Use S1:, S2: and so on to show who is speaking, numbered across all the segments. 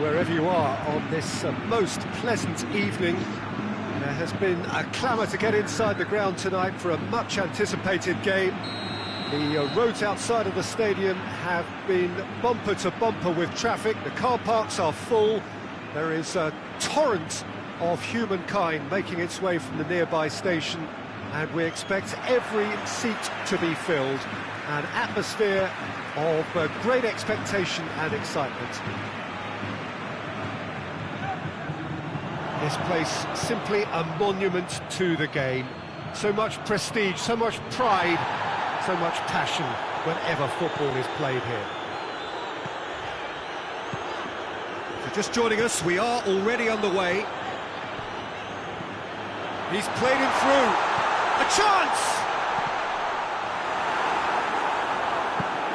S1: wherever you are on this most pleasant evening. There has been a clamour to get inside the ground tonight for a much-anticipated game. The roads outside of the stadium have been bumper to bumper with traffic. The car parks are full. There is a torrent of humankind making its way from the nearby station, and we expect every seat to be filled. An atmosphere of great expectation and excitement. This place simply a monument to the game. So much prestige, so much pride, so much passion whenever football is played here. If you're just joining us, we are already underway. He's played him through. A chance!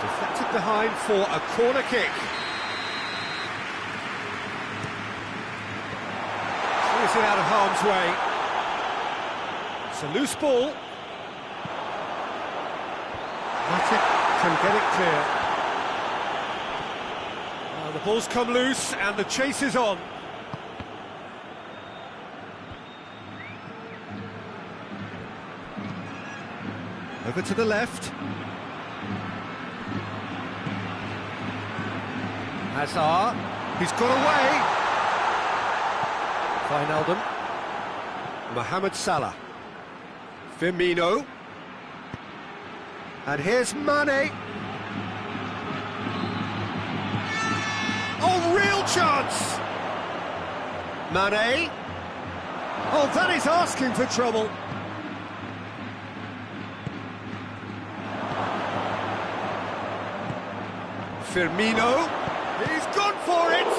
S1: Deflected behind for a corner kick. Clears it out of harm's way. It's a loose ball. Matic can get it clear. The ball's come loose and the chase is on. Over to the left. Hazard, he's got away. Wijnaldum. Mohamed Salah. Firmino. And here's Mane. Oh, real chance! Mane. Oh, that is asking for trouble. Firmino. He's gone for it!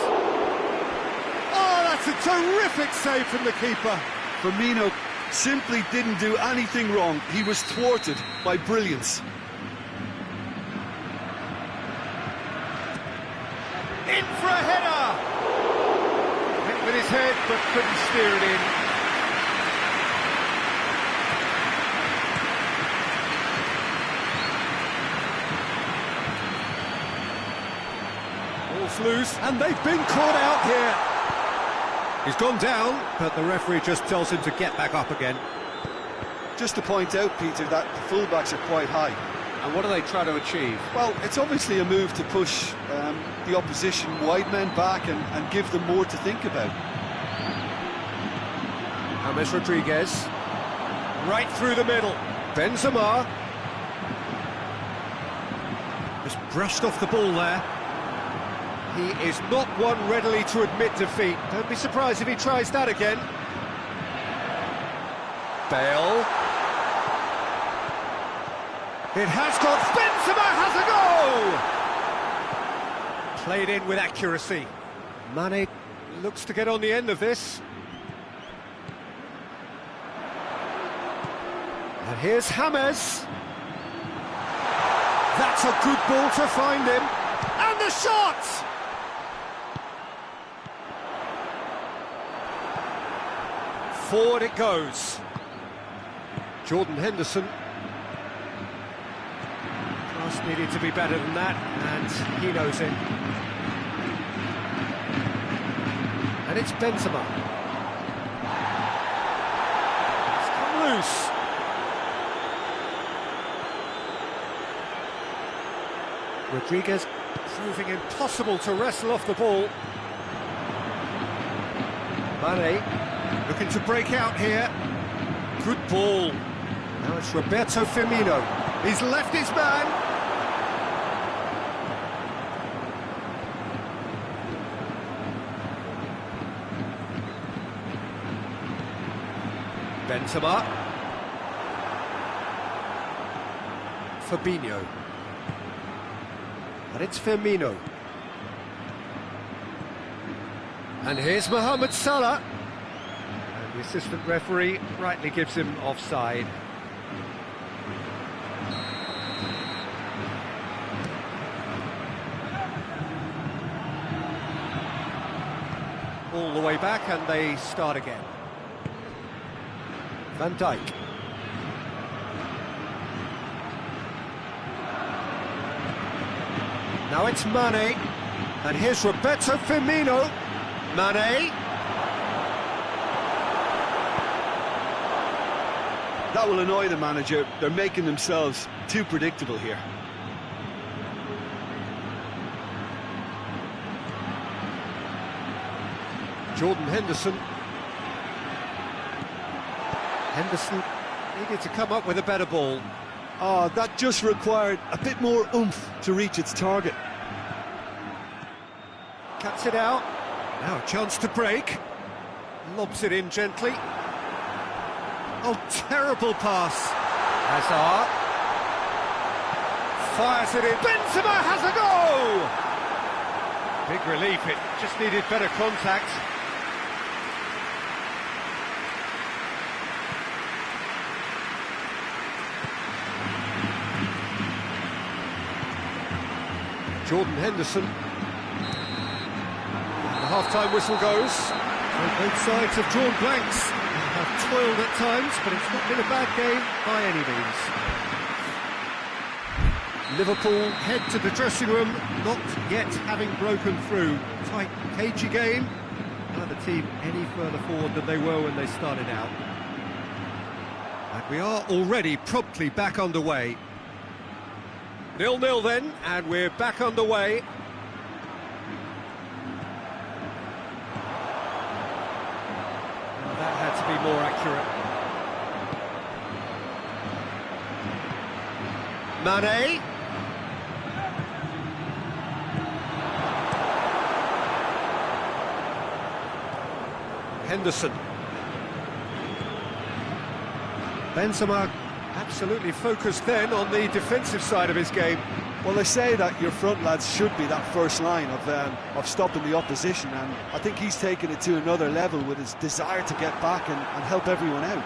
S1: Oh, that's a terrific save from the keeper.
S2: Firmino simply didn't do anything wrong. He was thwarted by brilliance.
S1: In for a header! Hit with his head, but couldn't steer it in. Ball's loose, and they've been caught out here. He's gone down, but the referee just tells him to get back up again.
S2: Just to point out, Peter, that the fullbacks are quite high.
S3: And what do they try to achieve?
S2: Well, it's obviously a move to push the opposition wide men back and give them more to think about.
S1: James Rodriguez. Right through the middle. Benzema. Just brushed off the ball there. He is not one readily to admit defeat. Don't be surprised if he tries that again. Bale. It has got... Benzema has a goal! Played in with accuracy. Mane looks to get on the end of this. And here's James. That's a good ball to find him. And the shot! Forward it goes. Jordan Henderson. Pass needed to be better than that, and he knows it. And it's Benzema. It's come loose. Rodriguez proving impossible to wrestle off the ball. Mane looking to break out here. Good ball. Now it's Roberto Firmino. He's left his man. Benzema. Fabinho. And it's Firmino. And here's Mohamed Salah. And the assistant referee rightly gives him offside. All the way back, and they start again. Van Dijk. Now it's Mane, and here's Roberto Firmino. Mane.
S2: That will annoy the manager. They're making themselves too predictable here.
S1: Jordan Henderson. Henderson needed to come up with a better ball.
S2: Oh, that just required a bit more oomph to reach its target.
S1: Cuts it out. Now a chance to break. Lobs it in gently. Oh, terrible pass. Hazard. Fires it in. Benzema has a go! Big relief, it just needed better contact. Jordan Henderson. The half-time whistle goes. Both sides have drawn blanks. Have toiled at times, but it's not been a bad game by any means. Liverpool head to the dressing room, not yet having broken through. Tight, cagey game. Neither team any further forward than they were when they started out. And we are already promptly back underway. 0-0 then, and we're back underway. That had to be more accurate. Mane. Henderson. Benzema absolutely focused then on the defensive side of his game.
S2: Well, they say that your front lads should be that first line of stopping the opposition, and I think he's taken it to another level with his desire to get back and help everyone out.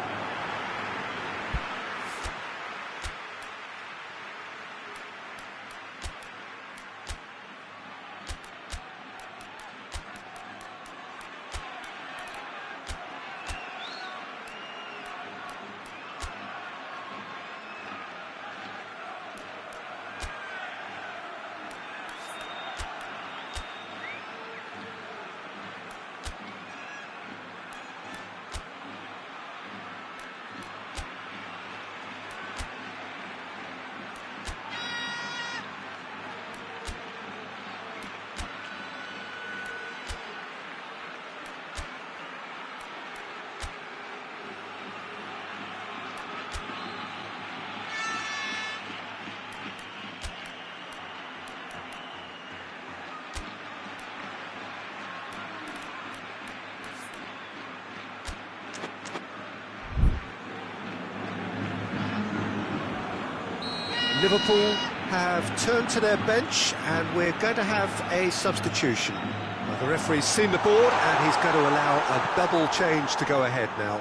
S1: Liverpool have turned to their bench and we're going to have a substitution. Well, the referee's seen the board and he's going to allow a double change to go ahead now.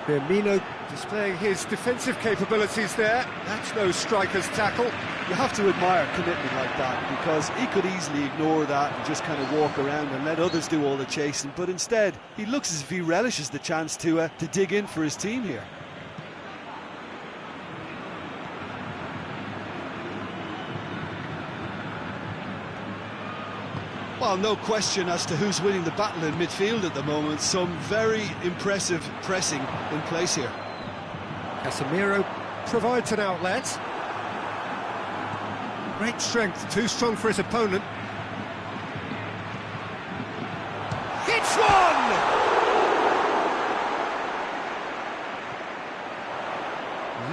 S1: Firmino displaying his defensive capabilities there. That's no striker's tackle.
S2: You have to admire commitment like that, because he could easily ignore that and just kind of walk around and let others do all the chasing, but instead he looks as if he relishes the chance to dig in for his team here. Well, no question as to who's winning the battle in midfield at the moment. Some very impressive pressing in place here.
S1: Casemiro provides an outlet. Great strength, too strong for his opponent. Hits one!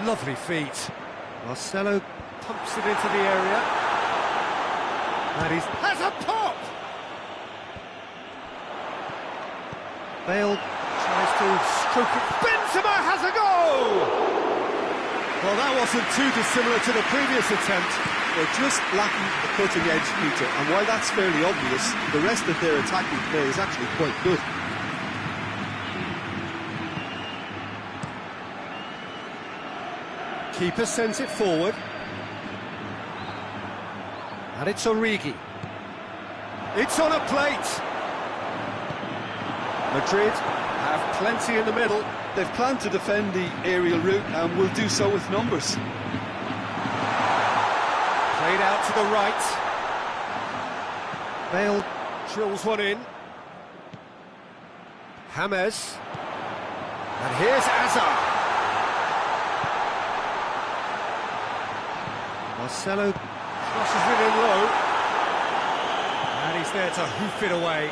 S1: Lovely feet. Marcelo pumps it into the area. And he has a pop! Bale tries to stroke it. Benzema has a go! Well, that wasn't too dissimilar to the previous attempt.
S2: They're just lacking the cutting edge, Peter, and while that's fairly obvious, the rest of their attacking play is actually quite good.
S1: Keeper sends it forward. And it's Origi. It's on a plate. Madrid have plenty in the middle.
S2: They've planned to defend the aerial route and will do so with numbers.
S1: Played out to the right. Bale drills one in. James. And here's Azar. Marcelo crosses it in low. And he's there to hoof it away.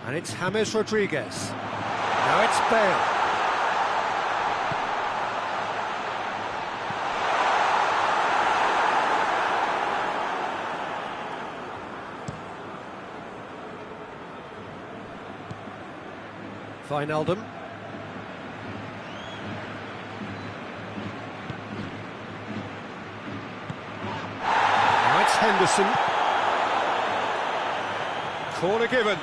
S1: And it's James Rodriguez. Now it's Bale. Wijnaldum. Now it's Henderson. Corner given.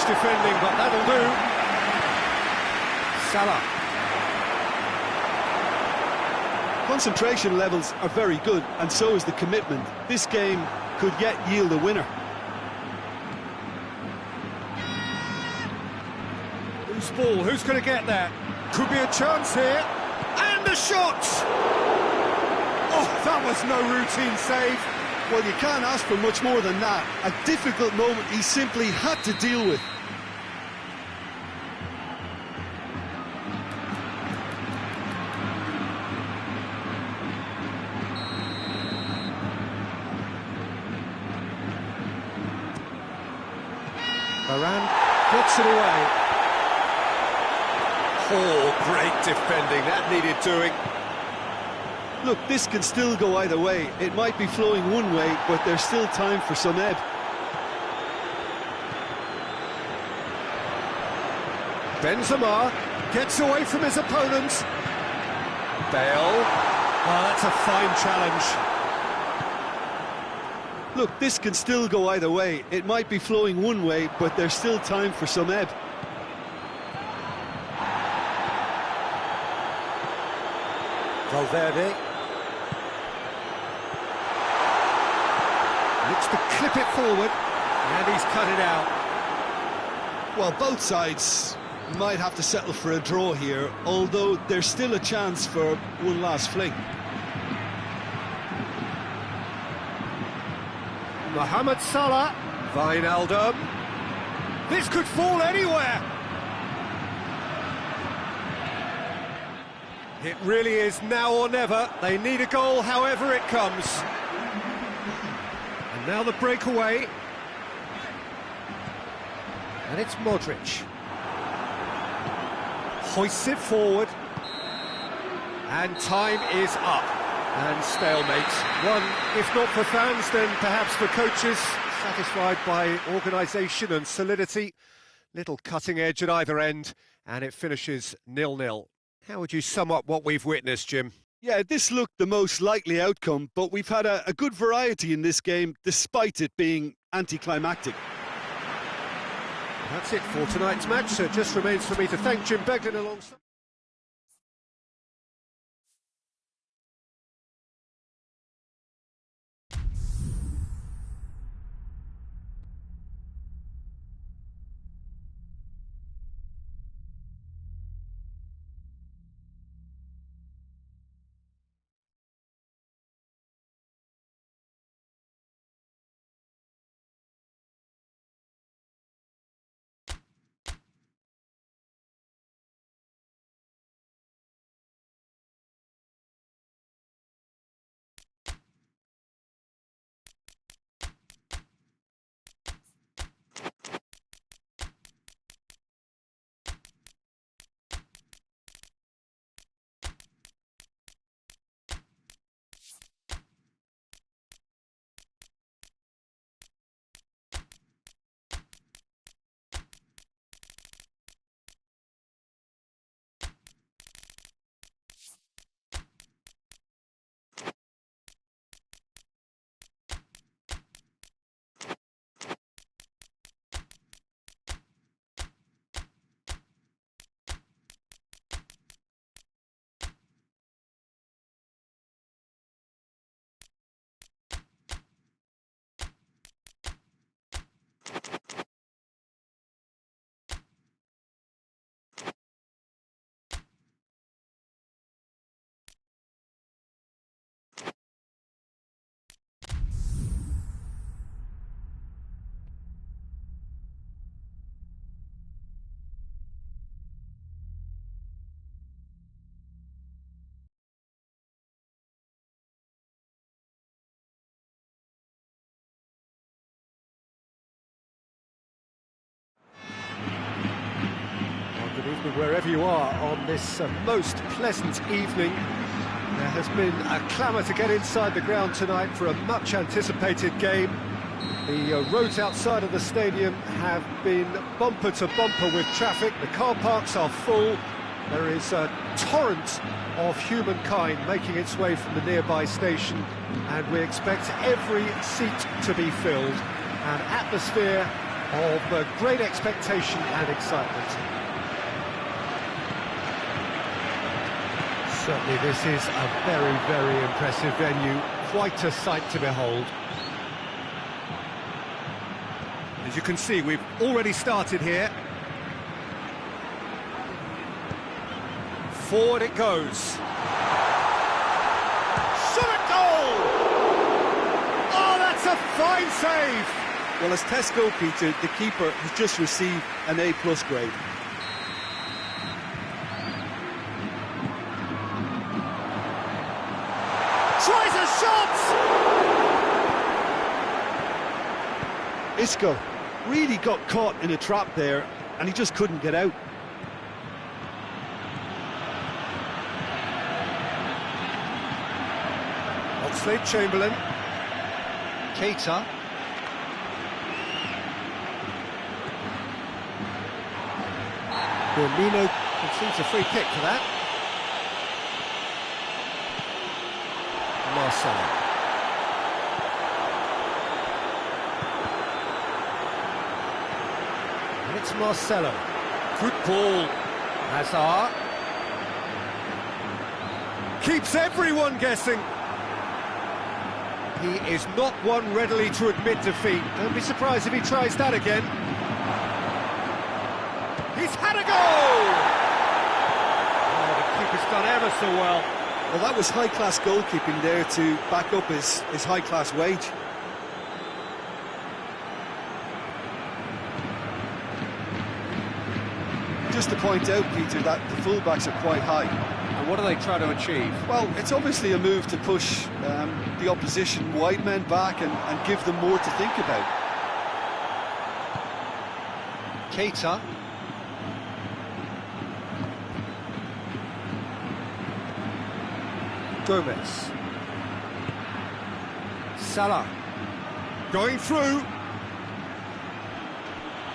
S1: Defending, but that'll do. Salah.
S2: Concentration levels are very good, and so is the commitment. This game could yet yield a winner.
S1: Who's ball? Who's going to get that? Could be a chance here. And the shot! Oh, that was no routine save.
S2: Well, you can't ask for much more than that. A difficult moment he simply had to deal with.
S1: Varane gets it away. Oh, great defending. That needed doing.
S2: Look, this can still go either way. It might be flowing one way, but there's still time for some ebb.
S1: Benzema gets away from his opponent. Bale. Oh, that's a fine challenge.
S2: Look, this can still go either way. It might be flowing one way, but there's still time for some ebb.
S1: Valverde. Looks to clip it forward, and he's cut it out.
S2: Well, both sides might have to settle for a draw here, although there's still a chance for one last fling.
S1: Mohamed Salah. Wijnaldum. This could fall anywhere. It really is now or never. They need a goal however it comes. And now the breakaway. And it's Modric. Hoists it forward. And time is up. And stalemate. One, if not for fans, then perhaps for coaches. Satisfied by organisation and solidity. Little cutting edge at either end. And it finishes 0-0. How would you sum up what we've witnessed, Jim?
S2: Yeah, this looked the most likely outcome, but we've had a good variety in this game, despite it being anticlimactic.
S1: That's it for tonight's match. So it just remains for me to thank Jim Beglin alongside. evening wherever you are on this most pleasant evening. There has been a clamour to get inside the ground tonight for a much anticipated game. The roads outside of the stadium have been bumper to bumper with traffic. The car parks are full. There is a torrent of humankind making its way from the nearby station, and we expect every seat to be filled. An atmosphere of great expectation and excitement. Certainly this is a very, very impressive venue, quite a sight to behold. As you can see, we've already started here. Forward it goes. Shot at goal! Oh, that's a fine save!
S2: Well, as test goal, Peter, the keeper has just received an A+ grade.
S1: Tries a shot!
S2: Isco really got caught in a trap there, and he just couldn't get out.
S1: Oxlade-Chamberlain. Keita. Firmino concedes a free kick for that. Marcelo. And it's Marcelo. Good ball. Hazard. Keeps everyone guessing. He is not one readily to admit defeat. Don't be surprised if he tries that again. He's had a goal! Oh, the keeper's done ever so well.
S2: Well, that was high-class goalkeeping there to back up his high-class wage. Just to point out, Peter, that the fullbacks are quite high.
S3: And what do they try to achieve?
S2: Well, it's obviously a move to push the opposition wide men back and give them more to think about.
S1: Keita. Gomez. Salah. Going through.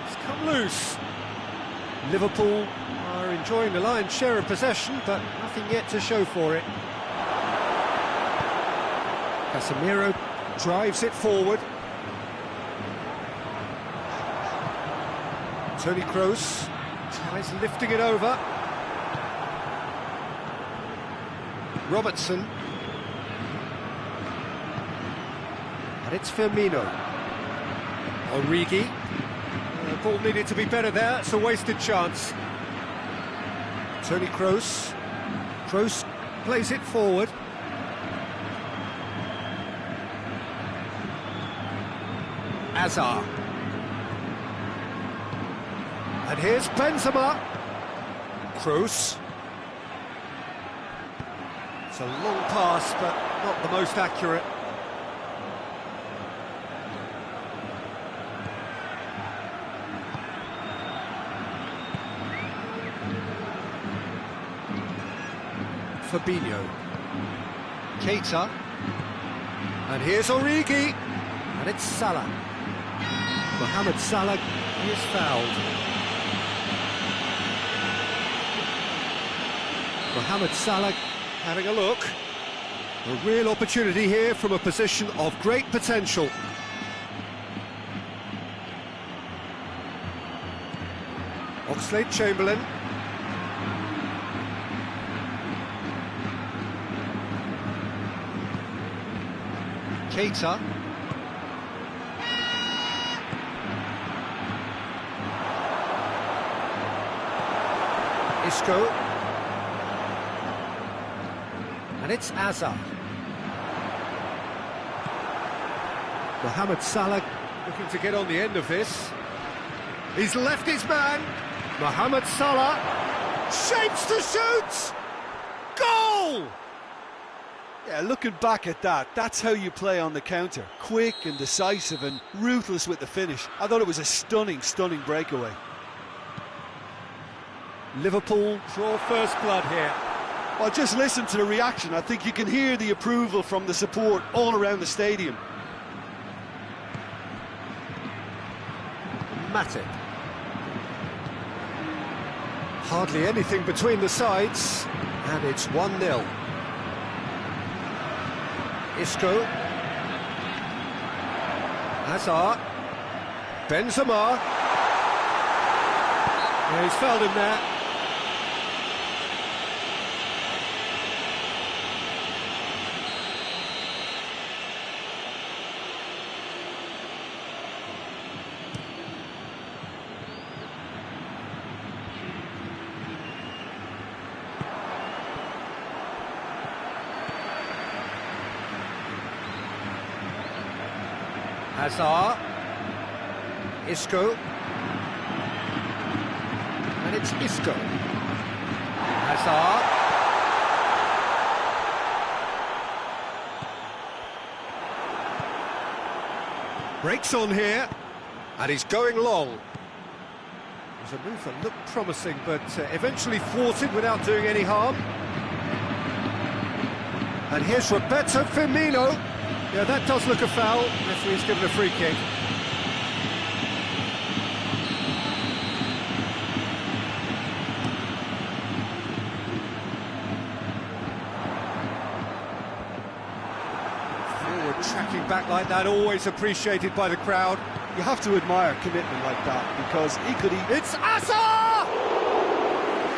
S1: It's come loose. Liverpool are enjoying the lion's share of possession, but nothing yet to show for it. Casemiro drives it forward. Toni Kroos tries lifting it over. Robertson. And it's Firmino. Origi. The ball needed to be better there, it's a wasted chance. Toni Kroos. Kroos plays it forward. Hazard. And here's Benzema. Kroos. It's a long pass, but not the most accurate. Fabinho. Keita. And here's Origi. And it's Salah. Mohamed Salah is fouled. Mohamed Salah having a look. A real opportunity here from a position of great potential. Oxlade-Chamberlain. Keita. Isco. And it's Hazard. Mohamed Salah looking to get on the end of this. He's left his man. Mohamed Salah shapes to shoot. Goal!
S2: Yeah, looking back at that, that's how you play on the counter. Quick and decisive and ruthless with the finish. I thought it was a stunning, stunning breakaway.
S1: Liverpool draw first blood here.
S2: Well, just listen to the reaction. I think you can hear the approval from the support all around the stadium.
S1: Matip. Hardly anything between the sides, and it's 1-0. Isco. Hazard. Benzema. Yeah, he's fouled him there. Hazard, Isco, and it's Isco. Hazard. Breaks on here, and he's going long. It was a move that looked promising, but eventually thwarted without doing any harm. And here's Roberto Firmino. Yeah, that does look a foul. Referee's given a free kick. Forward tracking back like that, always appreciated by the crowd.
S2: You have to admire commitment like that, because he could...
S1: It's Asa!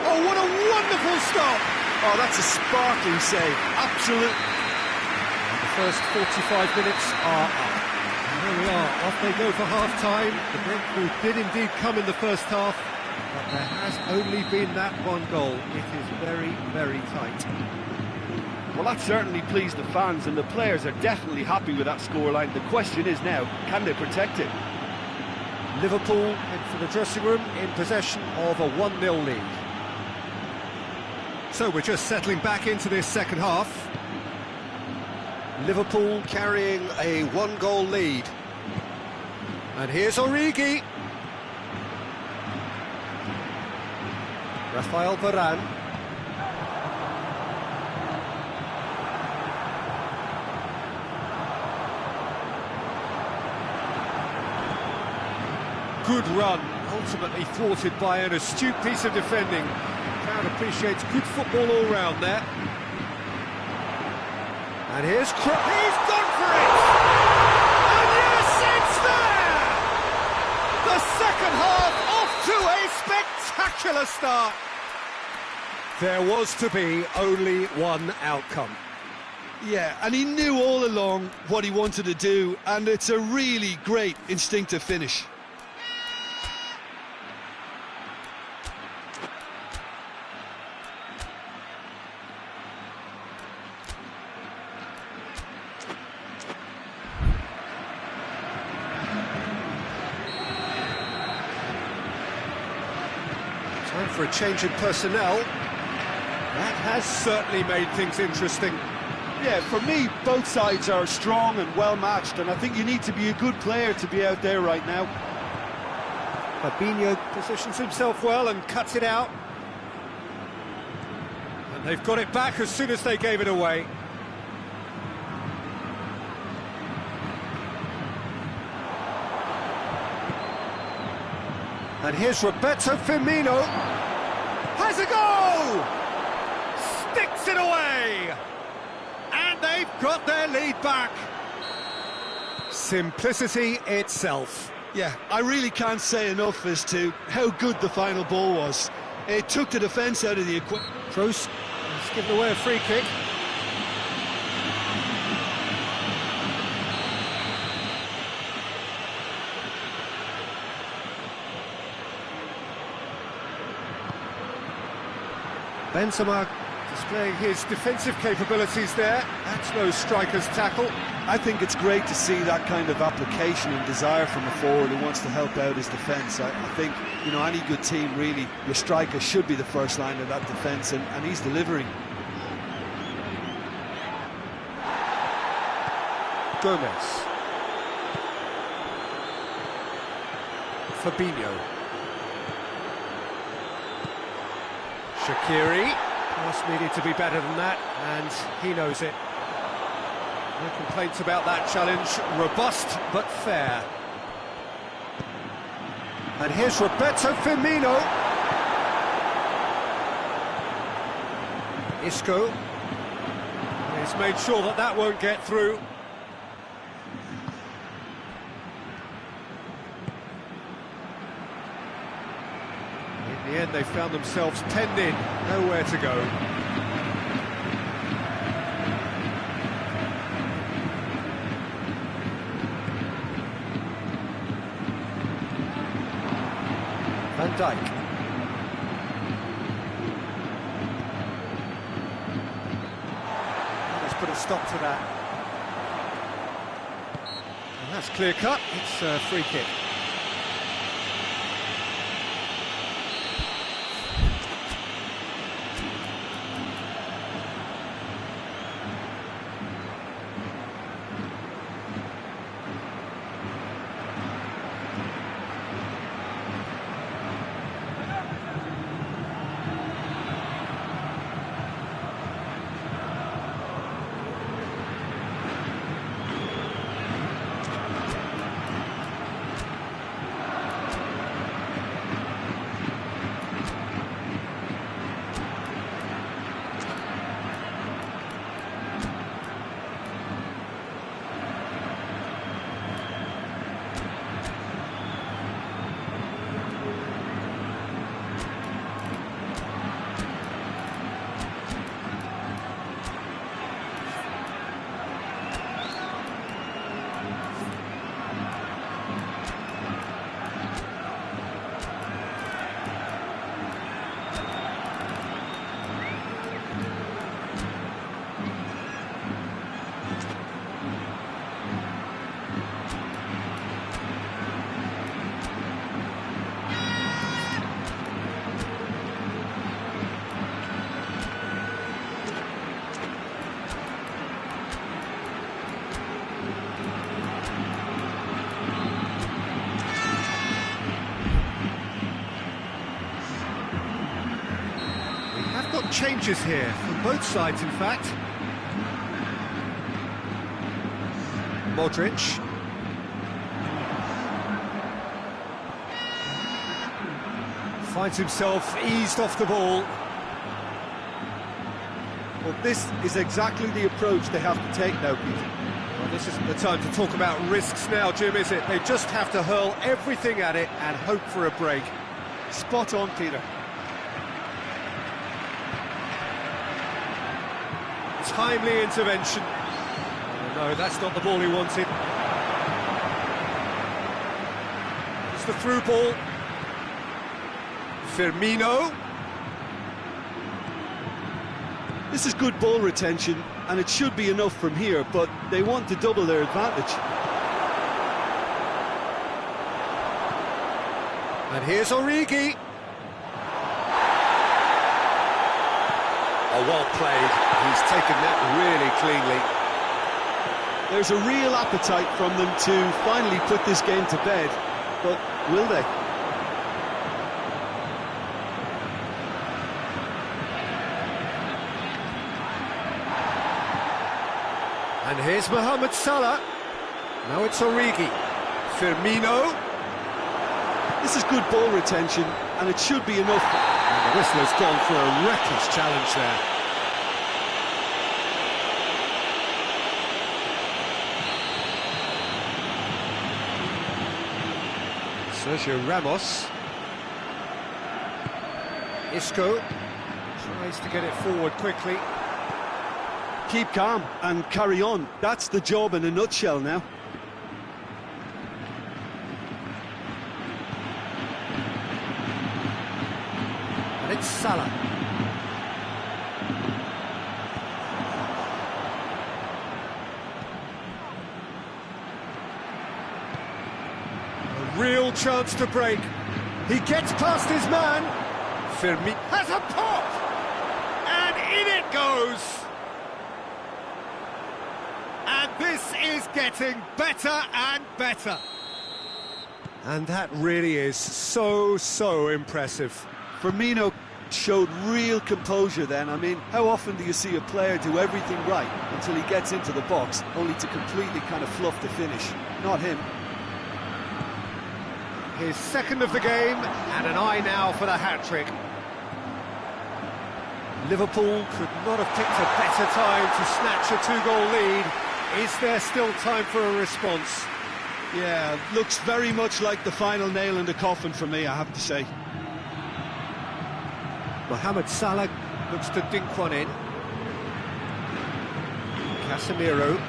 S1: Oh, what a wonderful stop!
S2: Oh, that's a sparkling save. Absolute.
S1: First 45 minutes are up. And here we are, off they go for half-time. The breakthrough did indeed come in the first half, but there has only been that one goal. It is very, very tight.
S2: Well, that certainly pleased the fans, and the players are definitely happy with that scoreline. The question is now, can they protect it?
S1: Liverpool head for the dressing room in possession of a 1-0 lead. So we're just settling back into this second half. Liverpool carrying a one-goal lead. And here's Origi. Rafael Varane. Good run, ultimately thwarted by an astute piece of defending. The crowd appreciates good football all round there. And here's he's gone for it! And yes, it's there! The second half off to a spectacular start. There was to be only one outcome.
S2: Yeah, and he knew all along what he wanted to do, and it's a really great instinctive finish.
S1: Time for a change in personnel. That has certainly made things interesting.
S2: Yeah, for me, both sides are strong and well-matched, and I think you need to be a good player to be out there right now.
S1: Fabinho positions himself well and cuts it out. And they've got it back as soon as they gave it away. And here's Roberto Firmino. Has a go! Sticks it away! And they've got their lead back. Simplicity itself.
S2: Yeah, I really can't say enough as to how good the final ball was. It took the defence out of the equation.
S1: Kroos has given away a free kick. Benzema displaying his defensive capabilities there. That's no striker's tackle.
S2: I think it's great to see that kind of application and desire from a forward who wants to help out his defence. I think, you know, any good team, really, your striker should be the first line of that defence, and he's delivering.
S1: Gomez. Fabinho. Shaqiri. Pass needed to be better than that, and he knows it. No complaints about that challenge. Robust, but fair. And here's Roberto Firmino. Isco. He's made sure that that won't get through. In the end, they found themselves penned in, nowhere to go. Van Dijk. Let's put a stop to that. And that's clear cut. It's a free kick. Changes here from both sides, in fact. Modric. Finds himself eased off the ball.
S2: Well, this is exactly the approach they have to take now, Peter.
S1: Well, this isn't the time to talk about risks now, Jim, is it? They just have to hurl everything at it and hope for a break.
S2: Spot on, Peter.
S1: Timely intervention. Oh, no, that's not the ball he wanted. It's the through ball. Firmino.
S2: This is good ball retention, and it should be enough from here, but they want to double their advantage.
S1: And here's Origi. Oh, well played. He's taken that really cleanly.
S2: There's a real appetite from them to finally put this game to bed, but will they?
S1: And here's Mohamed Salah. Now it's Origi. Firmino.
S2: This is good ball retention, and it should be enough.
S1: And the whistle has gone for a reckless challenge there. Sergio Ramos. Isco tries to get it forward quickly.
S2: Keep calm and carry on. That's the job in a nutshell now.
S1: And it's Salah. A real chance to break. He gets past his man. Firmino has a pop! And in it goes! And this is getting better and better. And that really is so impressive.
S2: Firmino showed real composure then. I mean, how often do you see a player do everything right until he gets into the box, only to completely kind of fluff the finish? Not him.
S1: His second of the game, and an eye now for the hat-trick. Liverpool could not have picked a better time to snatch a two-goal lead. Is there still time for a response?
S2: Yeah, looks very much like the final nail in the coffin for me, I have to say.
S1: Mohamed Salah looks to dink one in. Casemiro.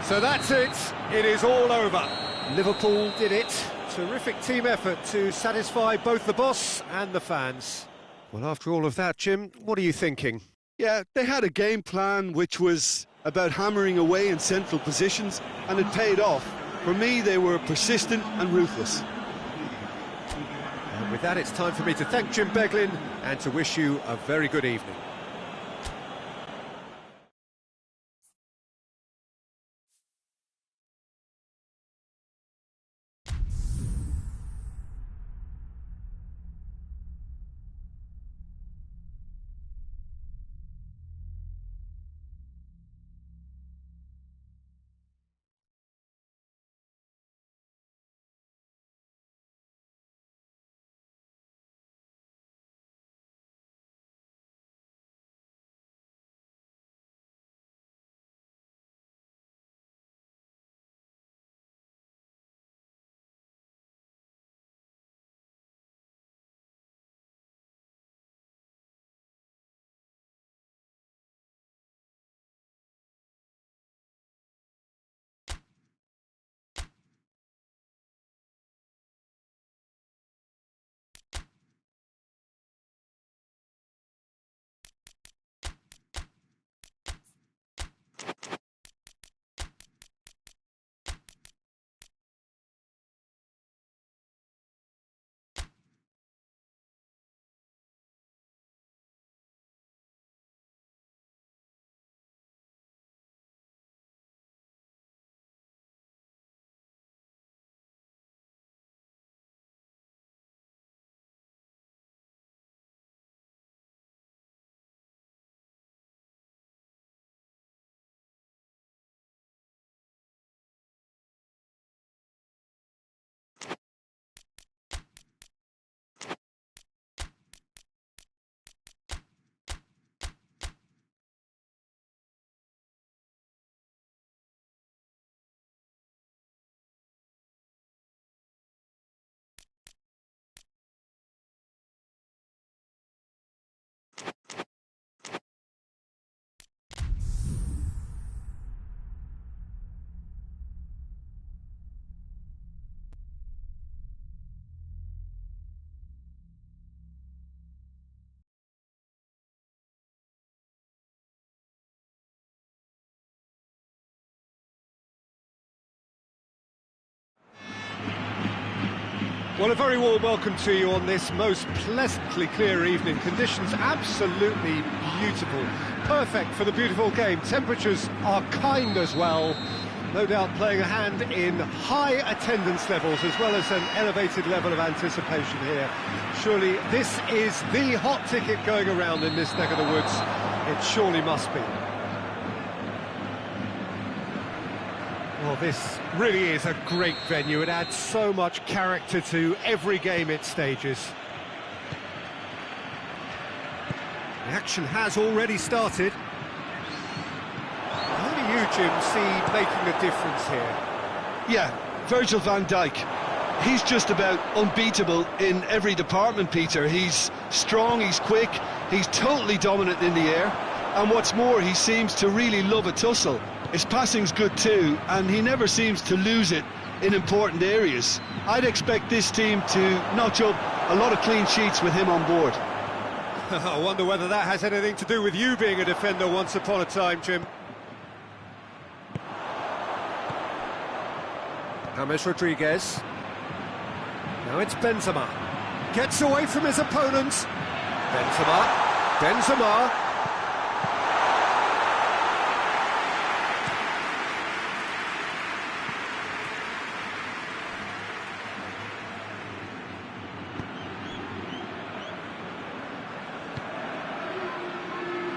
S1: So that's it. It is all over. Liverpool did it. Terrific team effort to satisfy both the boss and the fans. Well, after all of that, Jim, what are you thinking?
S2: Yeah, they had a game plan which was about hammering away in central positions, and it paid off. For me, they were persistent and ruthless.
S1: And with that, it's time for me to thank Jim Beglin and to wish you a very good evening. Well, a very warm welcome to you on this most pleasantly clear evening. Conditions absolutely beautiful. Perfect for the beautiful game. Temperatures are kind as well. No doubt playing a hand in high attendance levels as well as an elevated level of anticipation here. Surely this is the hot ticket going around in this neck of the woods. It surely must be. Well, this really is a great venue. It adds so much character to every game it stages. The action has already started. How do you, Jim, see making a difference here?
S2: Yeah, Virgil van Dijk. He's just about unbeatable in every department, Peter. He's strong, he's quick, he's totally dominant in the air. And what's more, he seems to really love a tussle. His passing's good too, and he never seems to lose it in important areas. I'd expect this team to notch up a lot of clean sheets with him on board.
S1: I wonder whether that has anything to do with you being a defender once upon a time, Jim. James Rodriguez. Now it's Benzema. Gets away from his opponents. Benzema.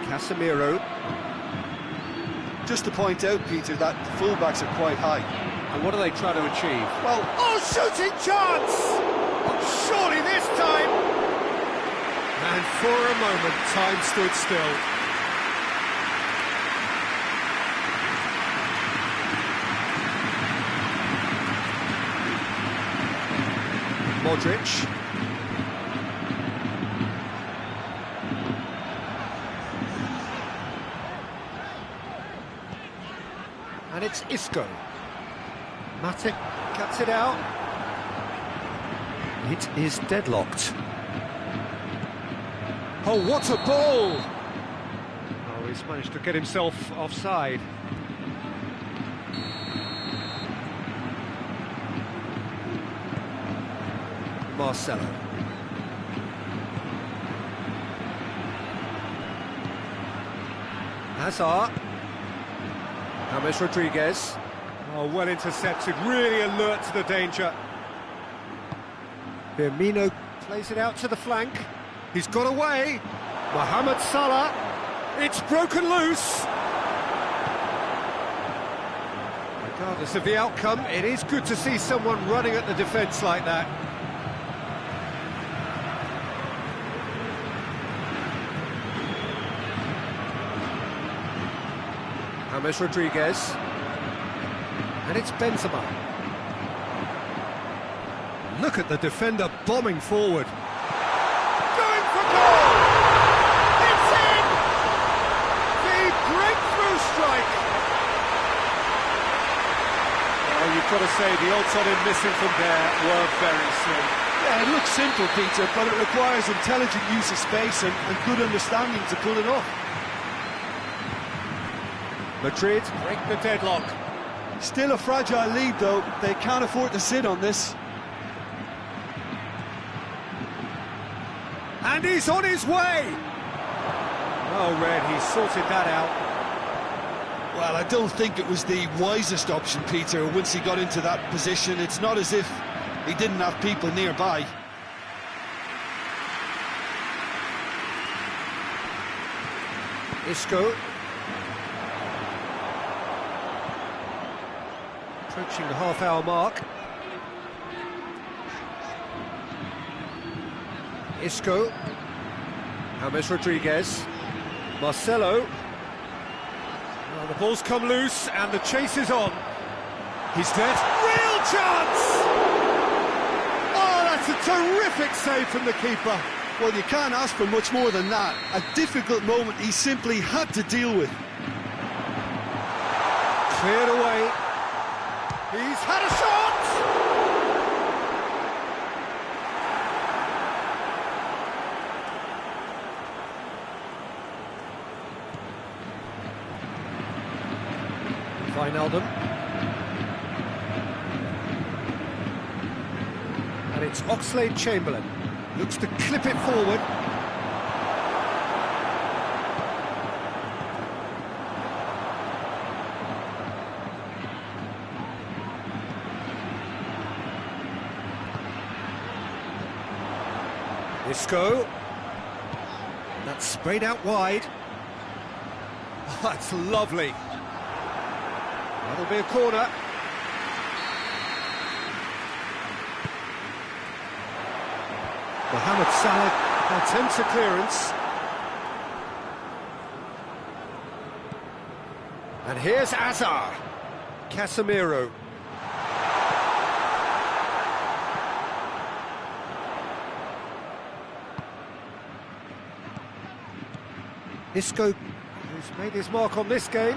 S1: Casemiro.
S2: Just to point out, Peter, that the fullbacks are quite high.
S3: And what do they try to achieve?
S1: Well, oh, shooting chance! Surely this time! And for a moment, time stood still. Modric. And it's Isco. Matic cuts it out. It is deadlocked. Oh, what a ball! Oh, he's managed to get himself offside. Marcelo. Hazard. James Rodriguez. Oh, well intercepted, really alert to the danger. Firmino plays it out to the flank. He's got away. Mohamed Salah. It's broken loose. Regardless of the outcome, it is good to see someone running at the defence like that. James Rodriguez. And it's Benzema. Look at the defender bombing forward. Going for goal! It's in! The breakthrough strike! Oh, you've got to say, the odds on him missing from there were very slim.
S2: Yeah, it looks simple, Peter, but it requires intelligent use of space and good understanding to pull it off.
S1: Madrid break the deadlock.
S2: Still a fragile lead, though. They can't afford to sit on this.
S1: And he's on his way! Oh, Red, he sorted that out.
S2: Well, I don't think it was the wisest option, Peter, once he got into that position. It's not as if he didn't have people nearby.
S1: Isco. Approaching the half-hour mark. Isco. James Rodriguez. Marcelo. Oh, the ball's come loose and the chase is on. He's dead. Real chance! Oh, that's a terrific save from the keeper.
S2: Well, you can't ask for much more than that. A difficult moment he simply had to deal with.
S1: Cleared away. He's had a shot! Wijnaldum. And it's Oxlade-Chamberlain. Looks to clip it forward. Isco. That's sprayed out wide. Oh, that's lovely. That'll be a corner. Mohamed Salah attempts a clearance. And here's Hazard. Casemiro. Isco, who's made his mark on this game.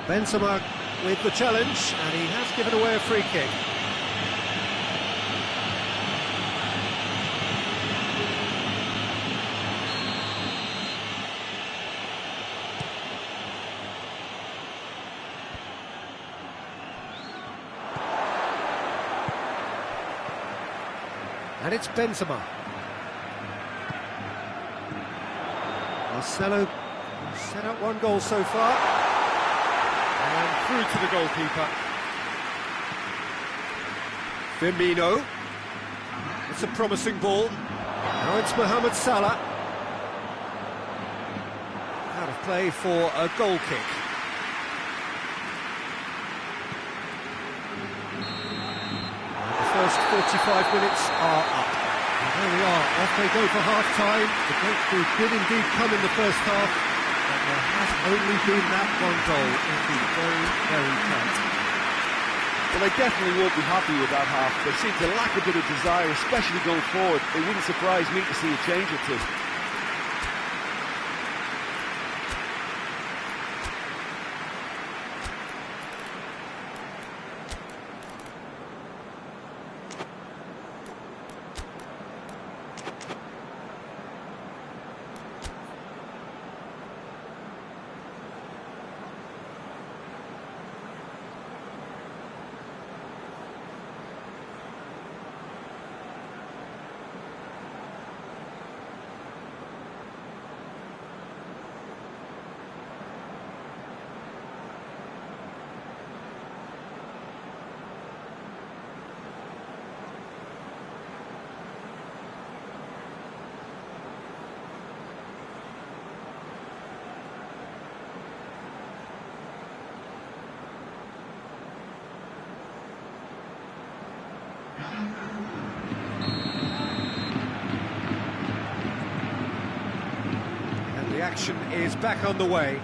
S1: Benzema with the challenge, and he has given away a free kick. And it's Benzema. Marcelo set up one goal so far. And through to the goalkeeper. Firmino. It's a promising ball. Now it's Mohamed Salah. play for a goal kick. And the first 45 minutes are up. And there we are, off they go for half-time. The breakthrough did indeed come in the first half, but there has only been that one goal. It is very, very tight.
S4: Well, they definitely won't be happy with that half. They seem to lack a bit of desire, especially going forward. It wouldn't surprise me to see a change or two.
S1: And the action is back on the way.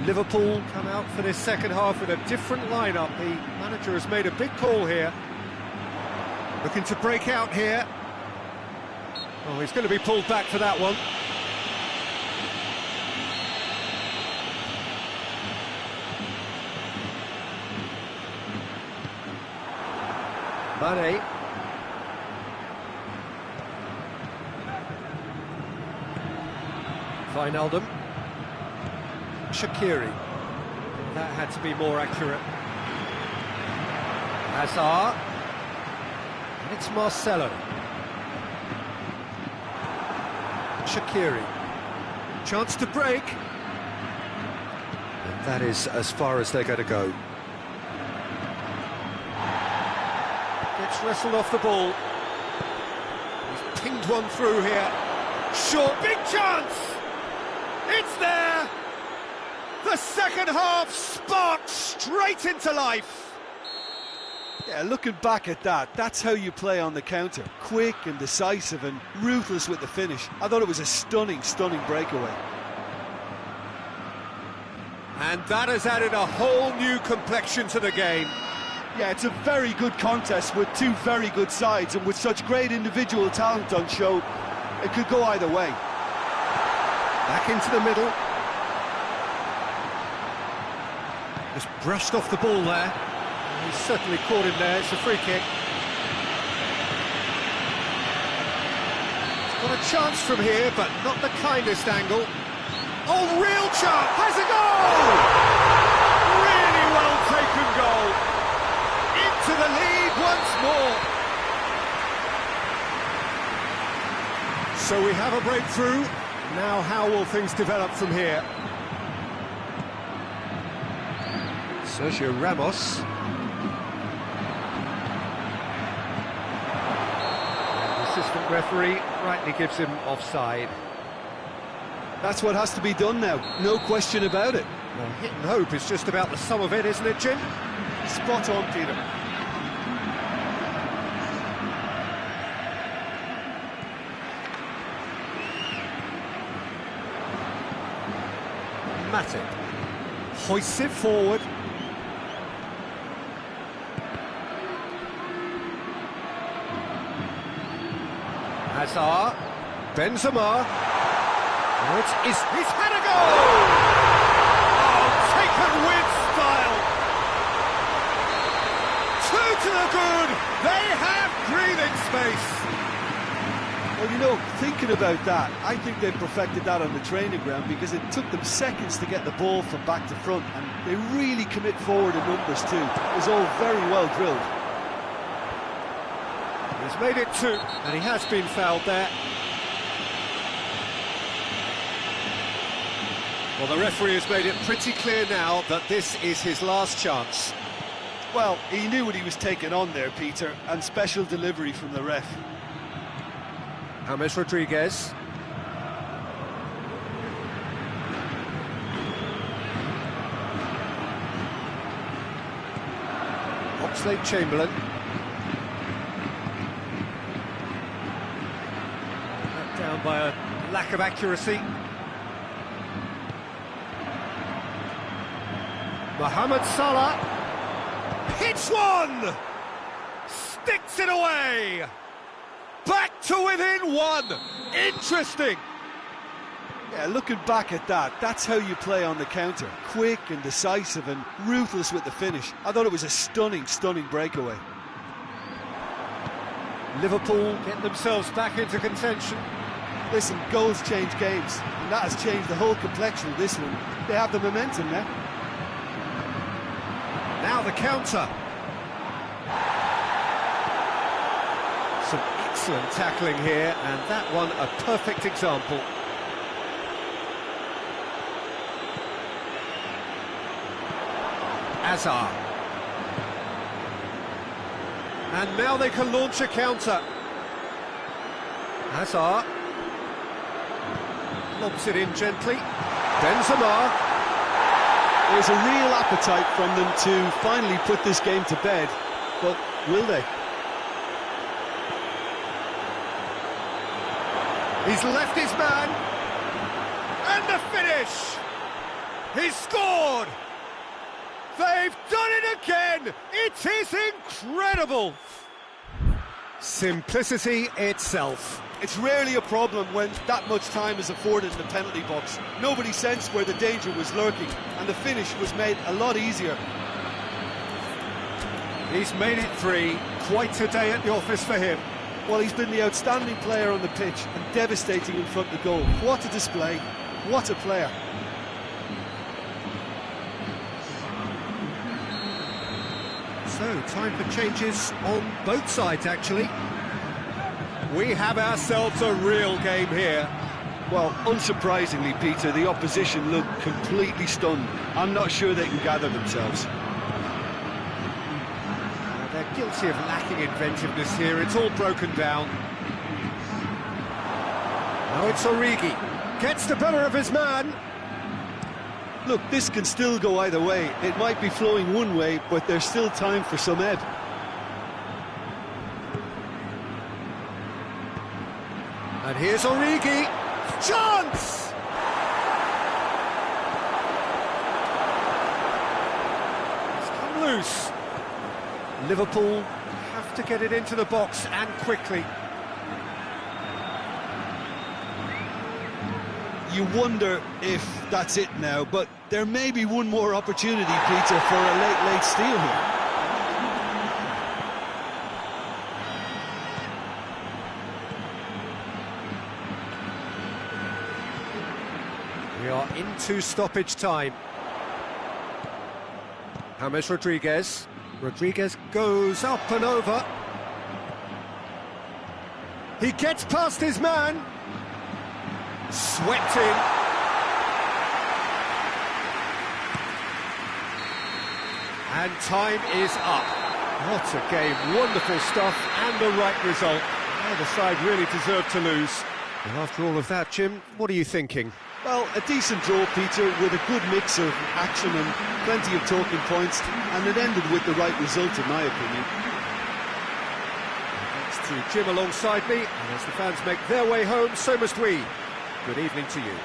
S1: Liverpool come out for this second half with a different lineup. The manager has made a big call here. Looking to break out here. Oh, he's going to be pulled back for that one. Mane. Wijnaldum. Shaqiri. That had to be more accurate. Hazard. And it's Marcelo. Shaqiri. Chance to break. And that is as far as they're going to go. Gets wrestled off the ball. He's pinged one through here. Short, big chance! It's there! The second half sparked straight into life.
S2: Yeah, looking back at that, that's how you play on the counter. Quick and decisive and ruthless with the finish. I thought it was a stunning, stunning breakaway.
S1: And that has added a whole new complexion to the game.
S2: Yeah, it's a very good contest with two very good sides, and with such great individual talent on show, it could go either way.
S1: Back into the middle. Just brushed off the ball there. He's certainly caught him there. It's a free kick. He's got a chance from here, but not the kindest angle. Oh, real chance! Has a goal! Really well taken goal. Into the lead once more. So we have a breakthrough. Now how will things develop from here? Sergio Ramos. And the assistant referee rightly gives him offside.
S2: That's what has to be done now, no question about it.
S1: Well, hit and hope is just about the sum of it, isn't it, Jim?
S2: Spot on, Peter.
S1: Matip hoists it forward. Hazard, Benzema. Oh, he's had a goal! Oh, taken with style. Two to the good. They have breathing space.
S2: Well, you know, thinking about that, I think they perfected that on the training ground, because it took them seconds to get the ball from back to front, and they really commit forward in numbers too. It was all very well drilled.
S1: He's made it two, and he has been fouled there. Well, the referee has made it pretty clear now that this is his last chance.
S2: Well, he knew what he was taking on there, Peter, and special delivery from the ref.
S1: James Rodriguez. Oxlade-Chamberlain. Down by a lack of accuracy. Mohamed Salah hits one, sticks it away, back to within one. Interesting.
S2: Yeah, looking back at that, that's how you play on the counter. Quick and decisive and ruthless with the finish. I thought it was a stunning, stunning breakaway.
S1: Liverpool get themselves back into contention.
S2: Listen, goals change games, and that has changed the whole complexion of this one. They have the momentum now.
S1: Now the counter. Some excellent tackling here, and that one a perfect example. Azar. And now they can launch a counter. Azar lobs it in gently. Benzema.
S2: There's a real appetite from them to finally put this game to bed, but will they?
S1: He's left his man. And the finish! He's scored! They've done it again! It is incredible! Simplicity itself.
S2: It's rarely a problem when that much time is afforded in the penalty box. Nobody sensed where the danger was lurking, and the finish was made a lot easier.
S1: He's made it three. Quite a day at the office for him.
S2: Well, he's been the outstanding player on the pitch and devastating in front of the goal. What a display. What a player.
S1: So, time for changes on both sides, actually. We have ourselves a real game here.
S2: Well, unsurprisingly, Peter, the opposition look completely stunned. I'm not sure they can gather themselves.
S1: They're guilty of lacking inventiveness here. It's all broken down. Now it's Origi. Gets the better of his man.
S2: Look, this can still go either way. It might be flowing one way, but there's still time for some ebb.
S1: And here's Origi. Chance! It's come loose. Liverpool have to get it into the box and quickly.
S2: You wonder if that's it now, but there may be one more opportunity, Peter, for a late steal here.
S1: We are into stoppage time. James Rodriguez. Rodriguez goes up and over. He gets past his man. Swept in. And time is up. What a game. Wonderful stuff and the right result. Neither side really deserved to lose. And after all of that, Jim, what are you thinking?
S2: Well, a decent draw, Peter, with a good mix of action and plenty of talking points, and it ended with the right result, in my opinion.
S1: Thanks to Jim alongside me, and as the fans make their way home, so must we. Good evening to you.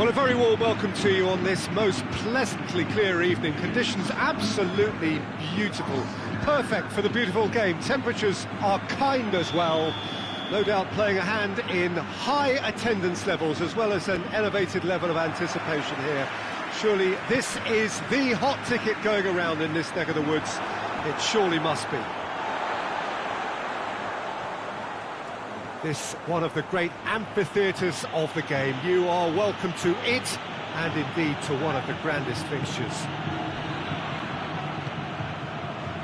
S1: Well, a very warm welcome to you on this most pleasantly clear evening. Conditions absolutely beautiful. Perfect for the beautiful game. Temperatures are kind as well. No doubt playing a hand in high attendance levels as well as an elevated level of anticipation here. Surely this is the hot ticket going around in this neck of the woods. It surely must be. This one of the great amphitheatres of the game. You are welcome to it, and indeed to one of the grandest fixtures.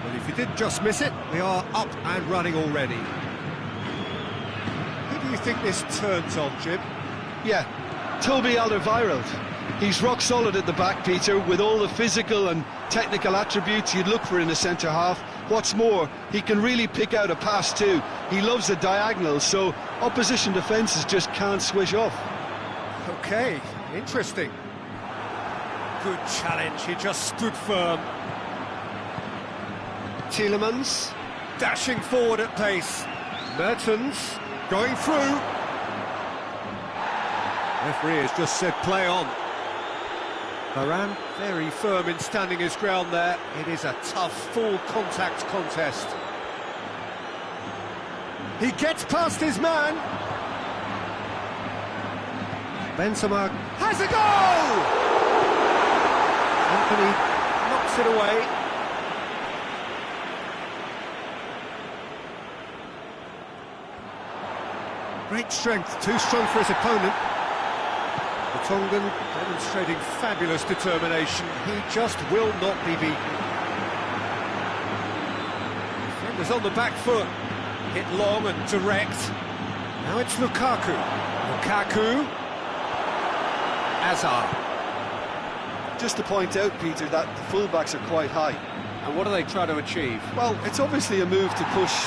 S1: Well, if you did just miss it, we are up and running already. Who do you think this turns on, Jim?
S2: Yeah, Toby Alderweireld. He's rock solid at the back, Peter, with all the physical and technical attributes you'd look for in a centre-half. What's more, he can really pick out a pass too. He loves a diagonal, so opposition defences just can't switch off.
S1: OK, interesting. Good challenge, he just stood firm. Tielemans, dashing forward at pace. Mertens, going through. Referee has just said play on. Varane, very firm in standing his ground there. It is a tough, full-contact contest. He gets past his man. Benzema has a goal! Anthony knocks it away. Great strength, too strong for his opponent. The Tongan demonstrating fabulous determination. He just will not be beaten. Defenders on the back foot. Hit long and direct. Now it's Lukaku. Lukaku. Hazard.
S2: Just to point out, Peter, that the fullbacks are quite high.
S3: And what do they try to achieve?
S2: Well, it's obviously a move to push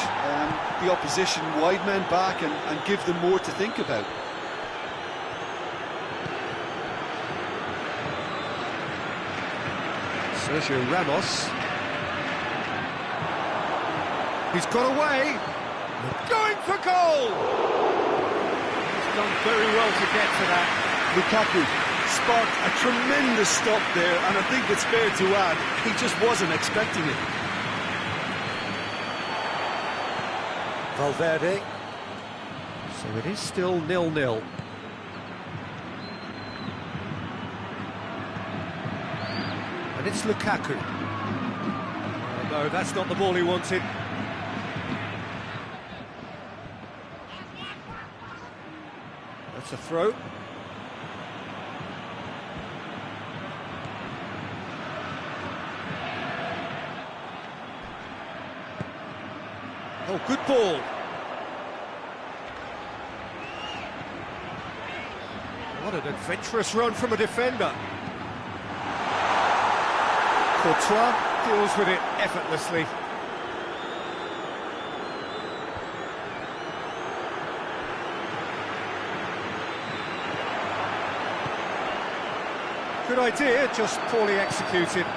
S2: the opposition wide men back and give them more to think about.
S1: Sergio Ramos. He's got away. Going for goal! He's done very well to get to that.
S2: Lukaku sparked a tremendous stop there, and I think it's fair to add, he just wasn't expecting it.
S1: Valverde. So it is still 0-0. And it's Lukaku. Oh, no, that's not the ball he wanted. That's a throw. Oh, good ball. What an adventurous run from a defender. Courtois deals with it effortlessly. Good idea, just poorly executed.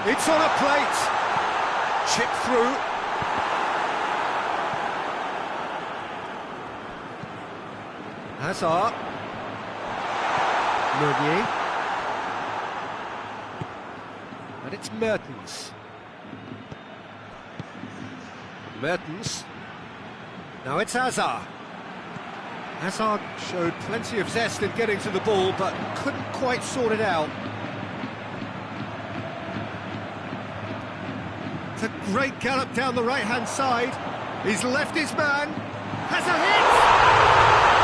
S1: It's on a plate. Chip through. Hazard. Meunier. And it's Mertens. Mertens. Now it's Hazard. Hazard showed plenty of zest in getting to the ball, but couldn't quite sort it out. It's a great gallop down the right-hand side. He's left his man. Has a hit!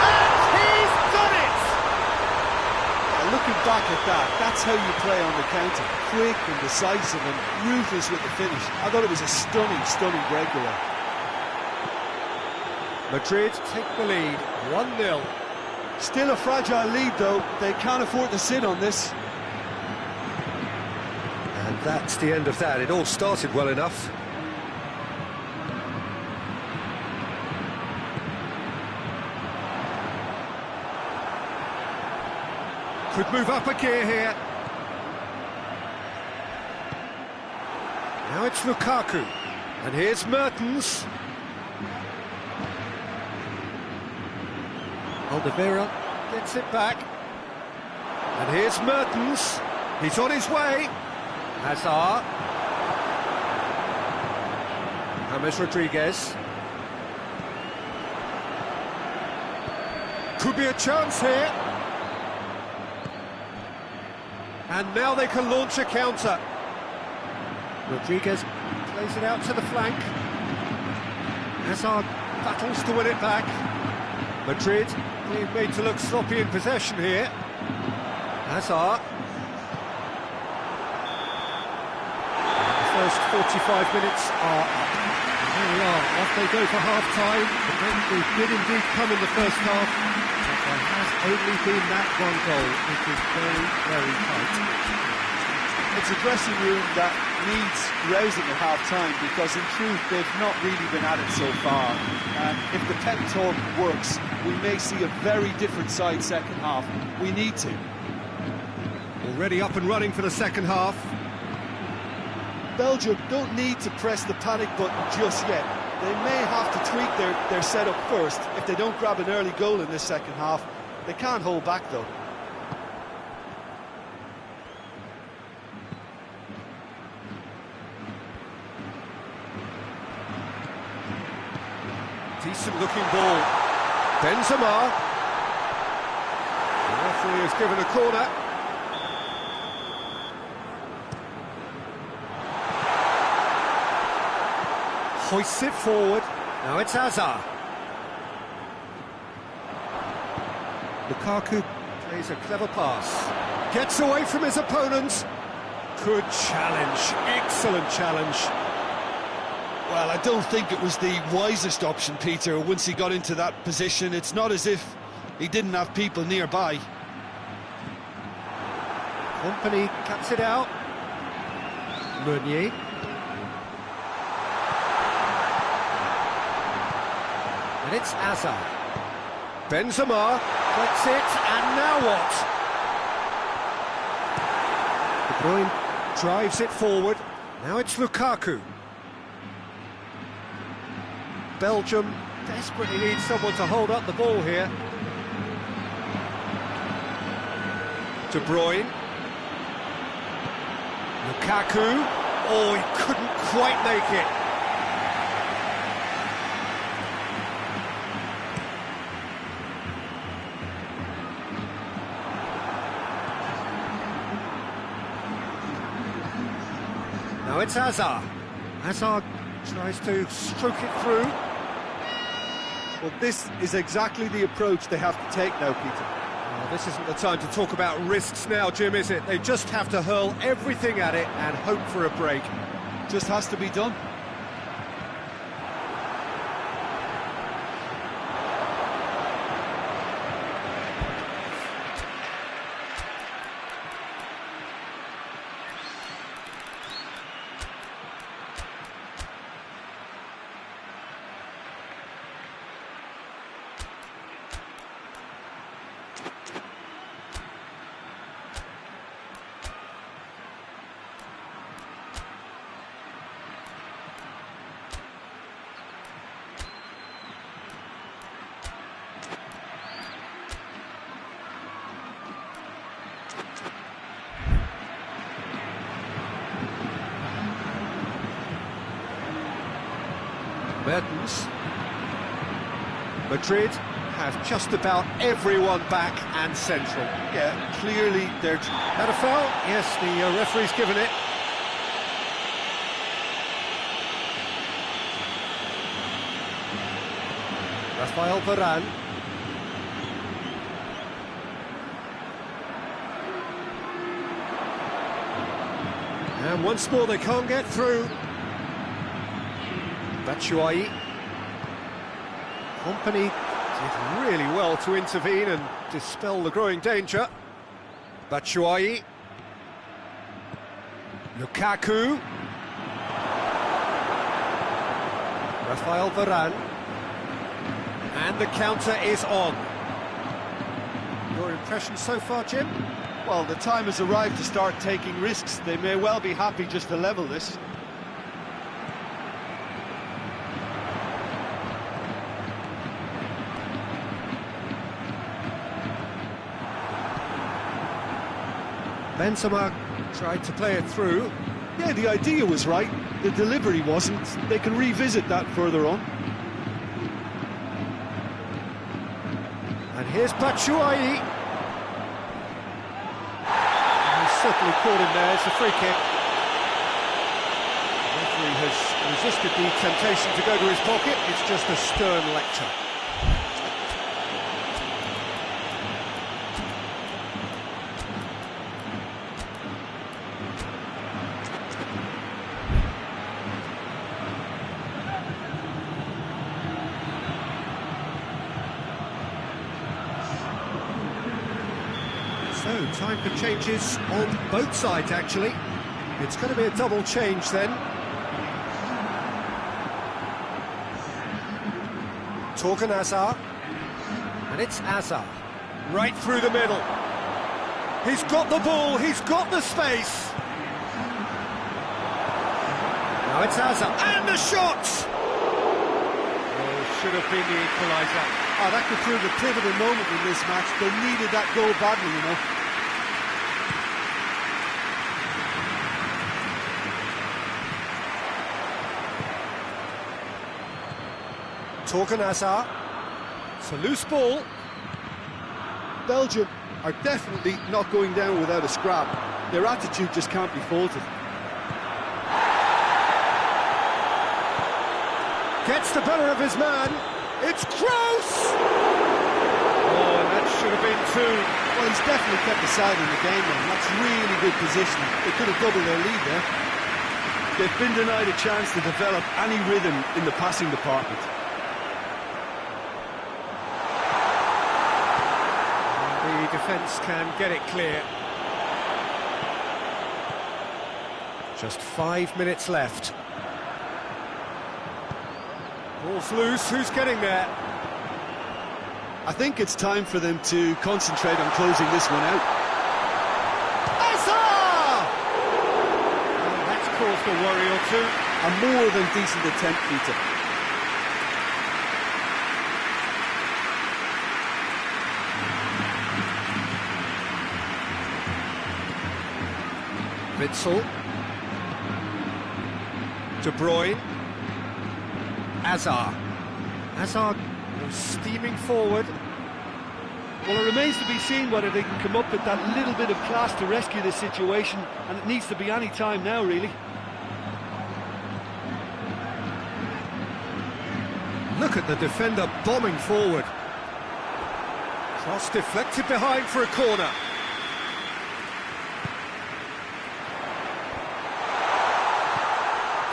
S1: And he's done it!
S2: Looking back at that, that's how you play on the counter. Quick and decisive and ruthless with the finish. I thought it was a stunning, stunning breakaway.
S1: Madrid take the lead, 1-0.
S2: Still a fragile lead, though. They can't afford to sit on this.
S1: And that's the end of that. It all started well enough. Could move up a gear here. Now it's Lukaku. And here's Mertens. Alderweireld gets it back. And here's Mertens. He's on his way. Hazard. James Rodriguez. Could be a chance here. And now they can launch a counter. Rodriguez plays it out to the flank. Hazard battles to win it back. Madrid being made to look sloppy in possession here. Hazard. The first 45 minutes are up. Here we are, off they go for half-time. The penalty did indeed come in the first half, but there has only been that one goal. It is very, very tight.
S2: It's a dressing room that needs rousing at half-time because in truth they've not really been at it so far. And if the pep talk works, we may see a very different side second half. We need to.
S1: Already up and running for the second half.
S2: Belgium don't need to press the panic button just yet. They may have to tweak their setup first if they don't grab an early goal in this second half. They can't hold back though.
S1: Decent looking ball. Benzema. The referee has given a corner. Hoists it forward. Now it's Hazard. Lukaku plays a clever pass. Gets away from his opponents. Good challenge. Excellent challenge.
S2: Well, I don't think it was the wisest option, Peter, once he got into that position. It's not as if he didn't have people nearby.
S1: Company cuts it out. Meunier. And it's Hazard. Benzema gets it, and now what? De Bruyne drives it forward. Now it's Lukaku. Belgium desperately needs someone to hold up the ball here. De Bruyne. Lukaku. Oh, he couldn't quite make it. Now it's Hazard. Hazard tries to stroke it through.
S2: Well, this is exactly the approach they have to take now, Peter.
S1: Oh, this isn't the time to talk about risks now, Jim, is it? They just have to hurl everything at it and hope for a break.
S2: Just has to be done.
S1: Mertens. Madrid have just about everyone back and central.
S2: Yeah, clearly they're...
S1: Had a foul? Yes, the referee's given it. Rafael Varane. And once more they can't get through. Batshuayi. Company did really well to intervene and dispel the growing danger. Batshuayi. Lukaku. Rafael Varane. And the counter is on. Your impression so far, Jim?
S2: Well, the time has arrived to start taking risks. They may well be happy just to level this.
S1: Benzema tried to play it through.
S2: Yeah, the idea was right, the delivery wasn't. They can revisit that further on.
S1: And here's Batshuayi. He's certainly caught him there. It's a free kick. The referee has resisted the temptation to go to his pocket. It's just a stern lecture. So, time for changes on both sides, actually. It's going to be a double change then. Torgan Hazard. And it's Hazard. Right through the middle. He's got the ball, he's got the space. Now it's Hazard. And the shot! Oh, should have been the equaliser.
S2: Oh, that could prove a pivotal moment in this match. They needed that goal badly, you know.
S1: Torgan Hazard. It's a loose ball.
S2: Belgium are definitely not going down without a scrap. Their attitude just can't be faulted.
S1: Gets the better of his man. It's Kroos! Oh, and that should have been two.
S2: Well, he's definitely kept the side in the game now. That's really good positioning. They could have doubled their lead there. They've been denied a chance to develop any rhythm in the passing department.
S1: The defence can get it clear. Just 5 minutes left. Ball's loose, who's getting there?
S2: I think it's time for them to concentrate on closing this one out.
S1: Hazard! Oh, that's caused a worry or two.
S2: A more than decent attempt, Peter.
S1: Witsel. De Bruyne. Hazard. Hazard steaming forward.
S4: Well, it remains to be seen whether they can come up with that little bit of class to rescue this situation, and it needs to be any time now, really.
S1: Look at the defender bombing forward. Cross deflected behind for a corner.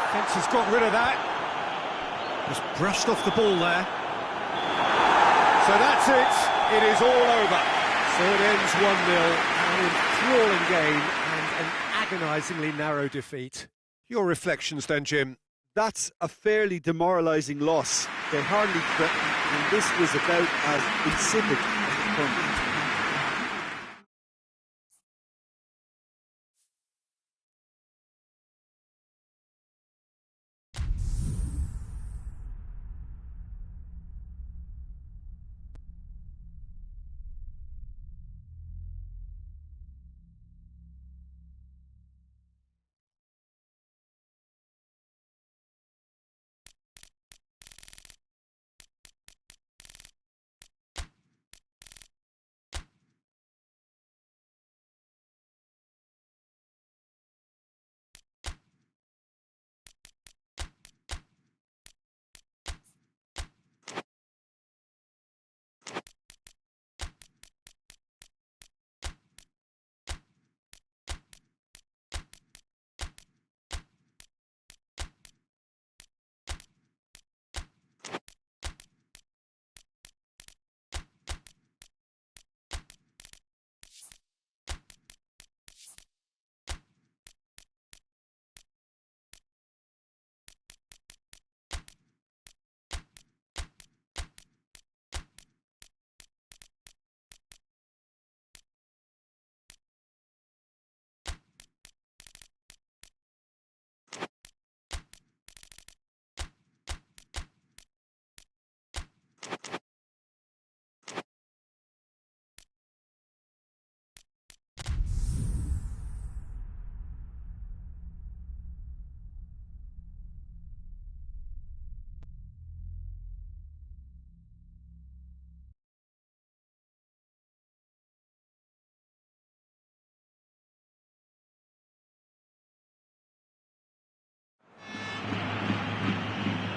S1: Defence has got rid of that. Just brushed off the ball there. So that's it. It is all over. So it ends 1-0. An enthralling game and an agonisingly narrow defeat. Your reflections then, Jim?
S2: That's a fairly demoralising loss. They hardly threatened, and this was about as insipid as it comes.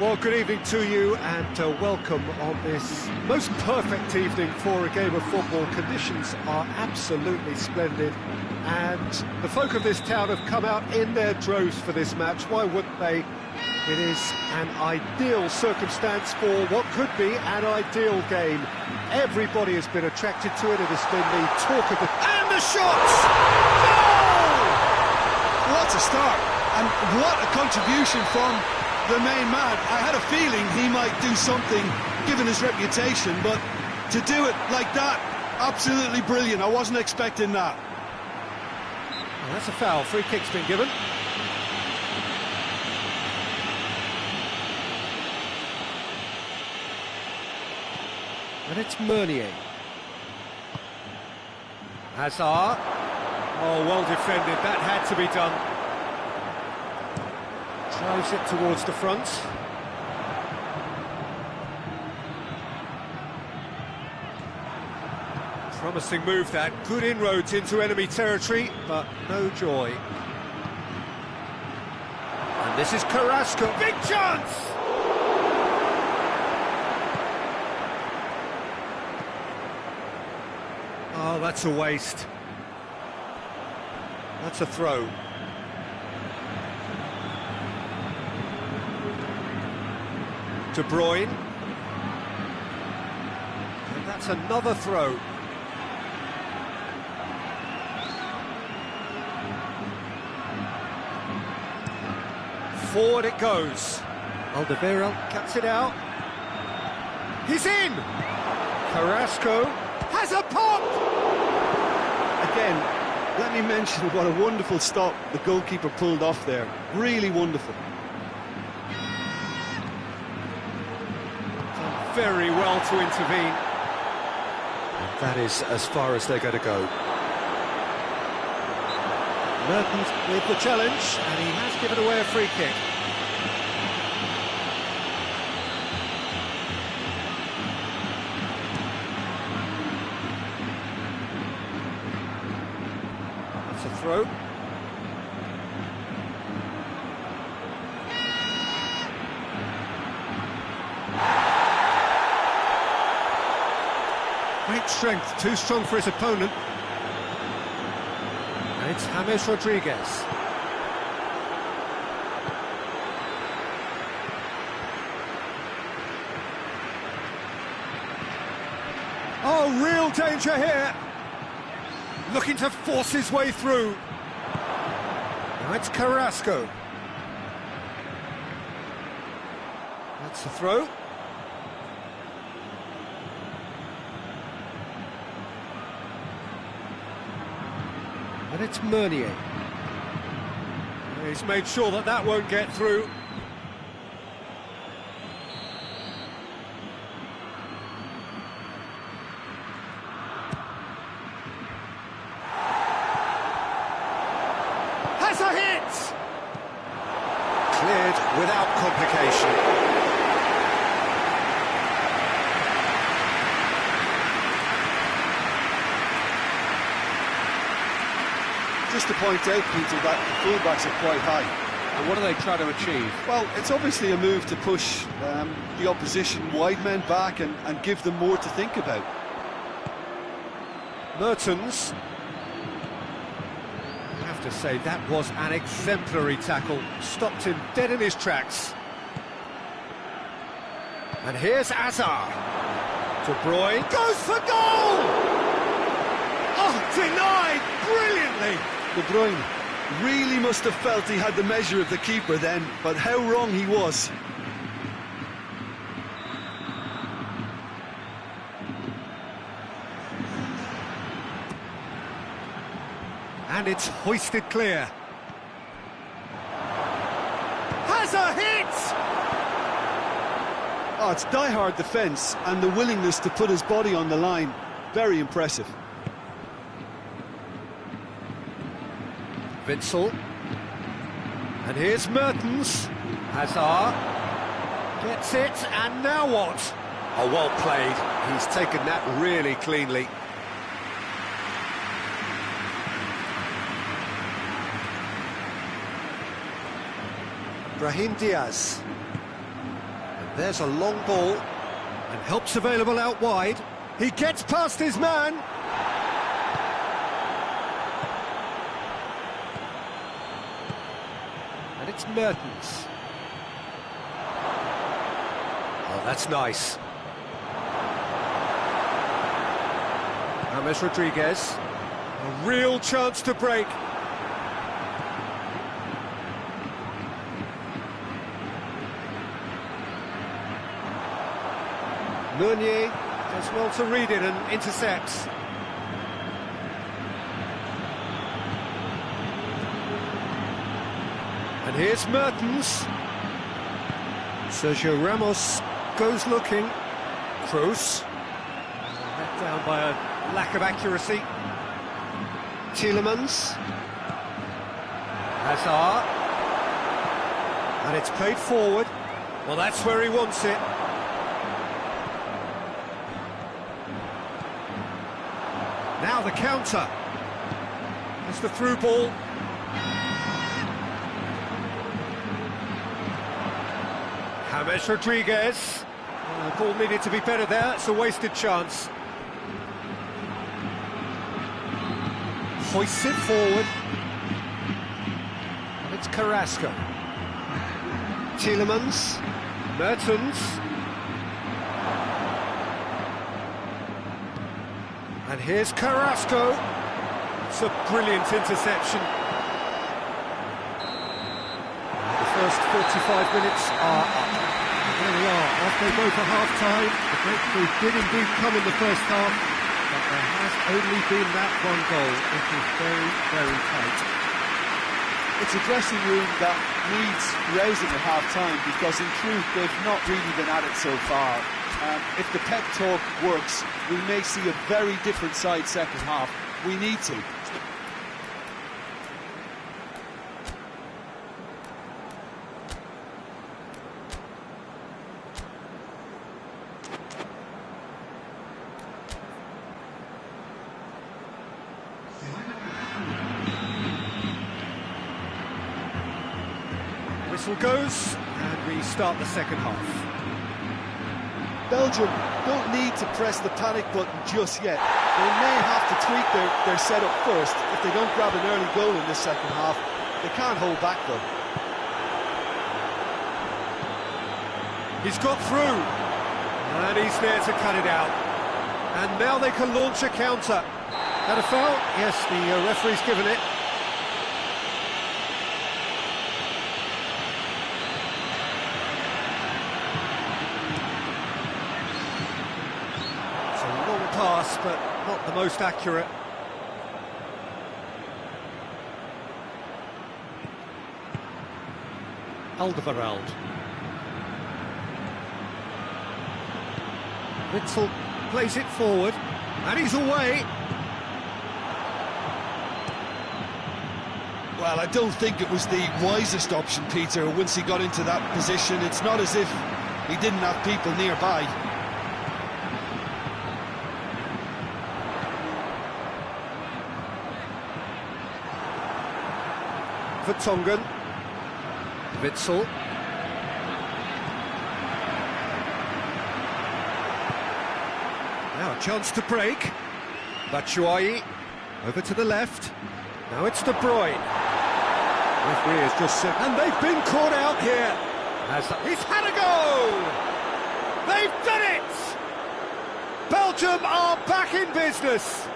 S1: Well, good evening to you and welcome on this most perfect evening for a game of football. Conditions are absolutely splendid and the folk of this town have come out in their droves for this match. Why wouldn't they? It is an ideal circumstance for what could be an ideal game. Everybody has been attracted to it. It has been the talk of the... And the shots! Goal!
S2: What a start, and what a contribution from the main man. I had a feeling he might do something given his reputation, but to do it like that, absolutely brilliant. I wasn't expecting that.
S1: Well, that's a foul. Free kick's been given. And it's Meunier. Hazard. Oh, well defended. That had to be done. Drives it towards the front. Promising move that. Good inroads into enemy territory, but no joy. And this is Carrasco. Big chance! Oh, that's a waste. That's a throw. De Bruyne. And that's another throw. Forward it goes. Alderweireld cuts it out. He's in! Carrasco has a pop!
S2: Again, let me mention what a wonderful stop the goalkeeper pulled off there. Really wonderful.
S1: Done very well to intervene. And that is as far as they're going to go. Mertens with the challenge, and he has given away a free kick. That's a throw. Great strength, too strong for his opponent. And it's James Rodriguez. Oh, real danger here. Looking to force his way through. Now it's Carrasco. That's the throw. And it's Meunier. He's made sure that that won't get through. Has a hit! Cleared without complication.
S2: Just to point out, Peter, that the fullbacks are quite high.
S3: And what are they trying to achieve?
S2: Well, it's obviously a move to push the opposition wide men back and give them more to think about.
S1: Mertens. I have to say, that was an exemplary tackle. Stopped him dead in his tracks. And here's Hazard. De Bruyne goes for goal! Oh, denied brilliantly!
S2: De Bruyne really must have felt he had the measure of the keeper then, but how wrong he was.
S1: And it's hoisted clear. Has a hit!
S2: Oh, it's die-hard defence and the willingness to put his body on the line. Very impressive.
S1: Witsel. And here's Mertens. Hazard. Gets it, and now what? Oh, well played. He's taken that really cleanly. Brahim Diaz. There's a long ball, and help's available out wide. He gets past his man. And it's Mertens. Oh, that's nice. James Rodriguez. A real chance to break. Meunier does well to read it and intercepts. And here's Mertens. Sergio Ramos goes looking. Kroos. Let down by a lack of accuracy. Tielemans. Hazard. And it's played forward. Well, that's where he wants it. Now the counter. It's the through ball. James Rodriguez. The ball needed to be better there. It's a wasted chance. Hoists it forward. And it's Carrasco. Tielemans. Mertens. And here's Carrasco. It's a brilliant interception. The first 45 minutes are up.
S5: There we are, off they go for half-time. The breakthrough did indeed come in the first half, but there has only been that one goal. It is very, very tight.
S2: It's a dressing room that needs raising at half-time, because in truth they've not really been at it so far. If the pep talk works, we may see a very different side second half. We need to.
S1: Whistle goes, and we start the second half.
S2: Belgium don't need to press the panic button just yet. They may have to tweak their setup first if they don't grab an early goal in this second half. They can't hold back though.
S1: He's got through, and he's there to cut it out. And now they can launch a counter. Had a foul? Yes, the referee's given it. Pass, but not the most accurate. Alderweireld. Witzel plays it forward, and he's away.
S2: Well, I don't think it was the wisest option, Peter, once he got into that position. It's not as if he didn't have people nearby.
S1: Vertonghen. Witzel. Now a chance to break. Batshuayi over to the left. Now it's De Bruyne. Referee has just said, and they've been caught out here. He's had a go! They've done it! Belgium are back in business.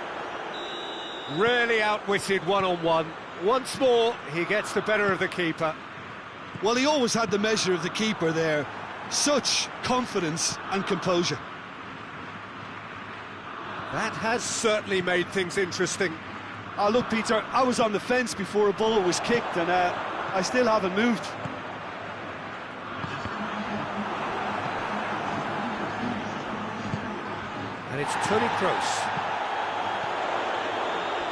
S1: Really outwitted one-on-one. Once more, he gets the better of the keeper.
S2: Well, he always had the measure of the keeper there. Such confidence and composure.
S1: That has certainly made things interesting.
S2: Oh, look, Peter, I was on the fence before a ball was kicked, and I still haven't moved.
S1: And it's Toni Kroos.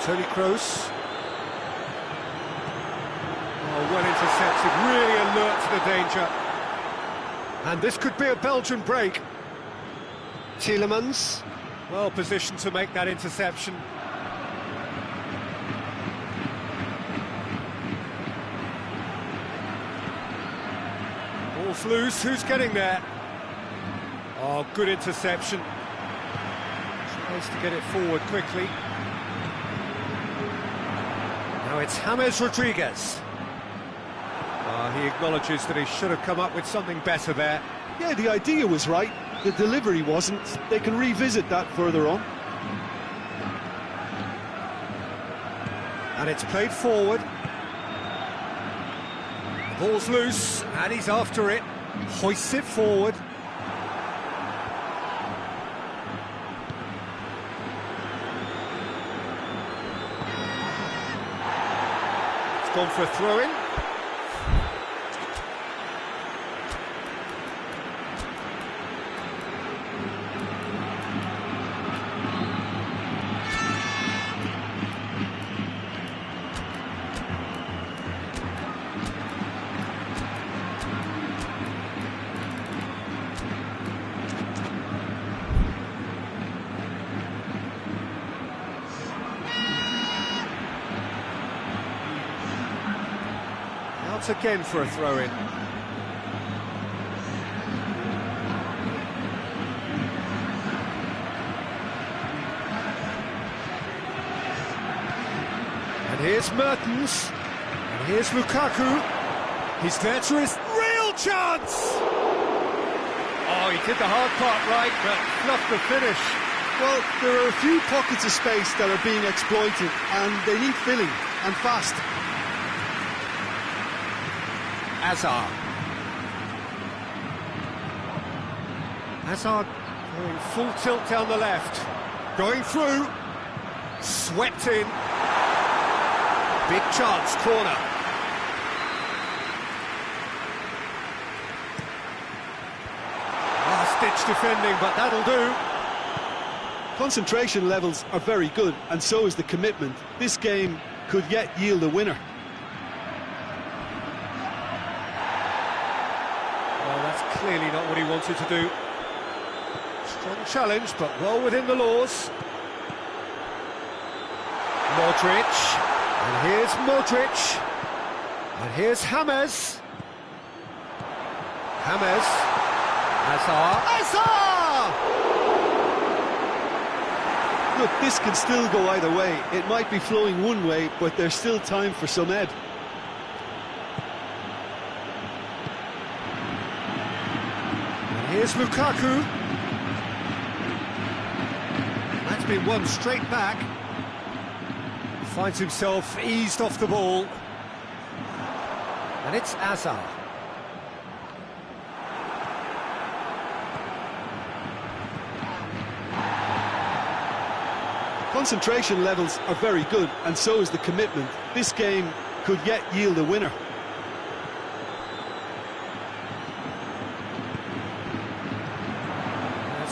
S1: Toni Kroos. Oh, well intercepted, really alert to the danger. And this could be a Belgian break. Tielemans, well positioned to make that interception. Ball's loose, who's getting there? Oh, good interception. Tries to get it forward quickly. Now it's James Rodriguez. He acknowledges that he should have come up with something better there.
S2: Yeah, the idea was right, the delivery wasn't. They can revisit that further on.
S1: And it's played forward. The ball's loose, and he's after it. Hoists it forward. It's gone for a throw-in. Again for a throw-in. And here's Mertens. And here's Lukaku. He's there to his real chance! Oh, he did the hard part right, but fluffed the finish.
S2: Well, there are a few pockets of space that are being exploited, and they need filling, and fast.
S1: Hazard going full tilt down the left, going through, swept in, big chance, corner. Last-ditch defending, but that'll do.
S2: Concentration levels are very good, and so is the commitment. This game could yet yield a winner.
S1: Clearly not what he wanted to do. Strong challenge, but well within the laws. Modric. And here's Modric. And here's James. James. Hazard.
S2: Look, this can still go either way. It might be flowing one way, but there's still time for some ed.
S1: Here's Lukaku. That's been won straight back. Finds himself eased off the ball. And it's Hazard.
S2: Concentration levels are very good, and so is the commitment. This game could yet yield a winner.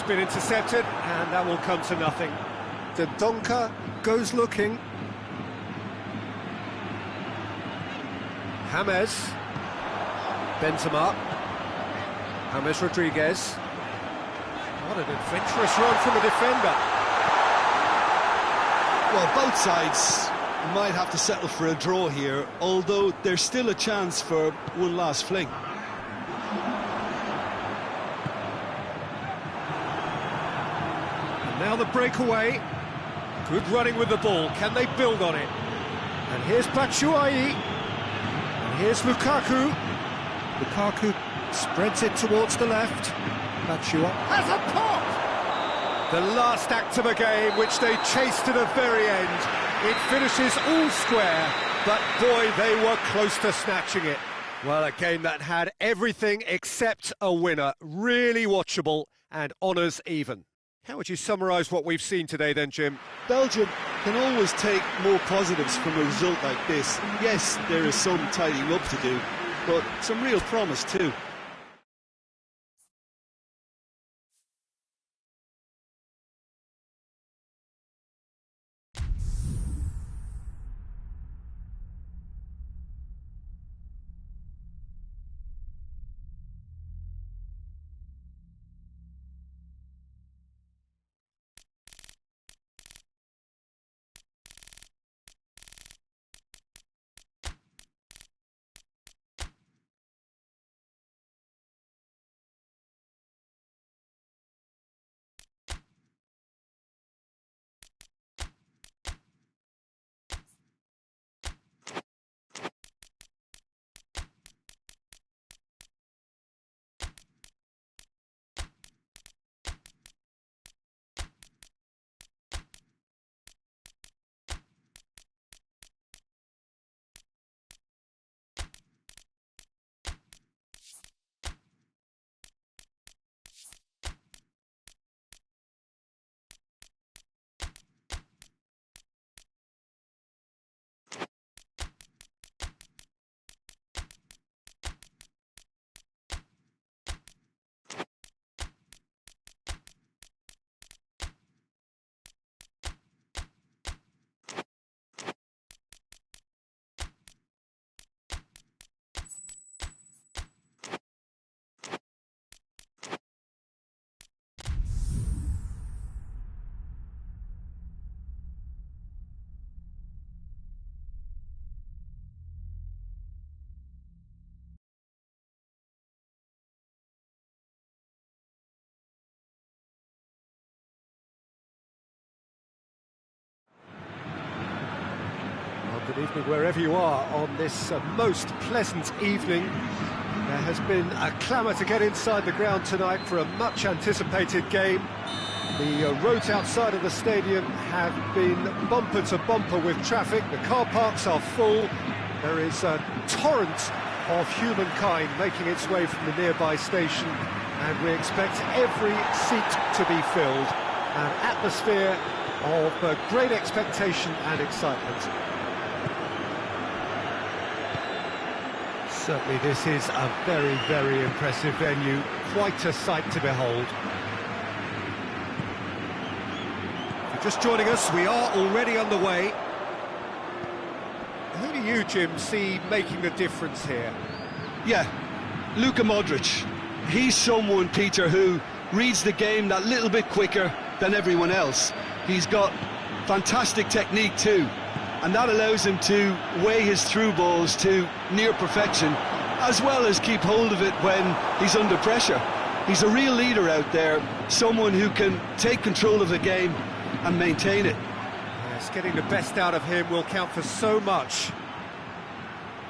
S1: Been intercepted, and that will come to nothing. The Donker goes looking. James. Benzema. James Rodriguez. What an adventurous run from a defender.
S2: Well, both sides might have to settle for a draw here, although there's still a chance for one last fling.
S1: Now the breakaway. Good running with the ball. Can they build on it? And here's Batshuayi. And here's Lukaku. Lukaku spreads it towards the left. Batshuayi has a pop! The last act of a game, which they chased to the very end. It finishes all square, but boy, they were close to snatching it. Well, a game that had everything except a winner. Really watchable and honours even. How would you summarise what we've seen today then, Jim?
S2: Belgium can always take more positives from a result like this. Yes, there is some tidying up to do, but some real promise too.
S1: Evening wherever you are on this most pleasant evening. There has been a clamour to get inside the ground tonight for a much anticipated game. The roads outside of the stadium have been bumper to bumper with traffic. The car parks are full. There is a torrent of humankind making its way from the nearby station, and we expect every seat to be filled. An atmosphere of great expectation and excitement. Certainly this is a very, very impressive venue. Quite a sight to behold. If you're just joining us, we are already underway. Who do you, Jim, see making the difference here?
S2: Yeah, Luka Modric. He's someone, Peter, who reads the game that little bit quicker than everyone else. He's got fantastic technique too, and that allows him to weigh his through balls to near perfection, as well as keep hold of it when he's under pressure. He's a real leader out there, someone who can take control of the game and maintain it.
S1: Yes, getting the best out of him will count for so much.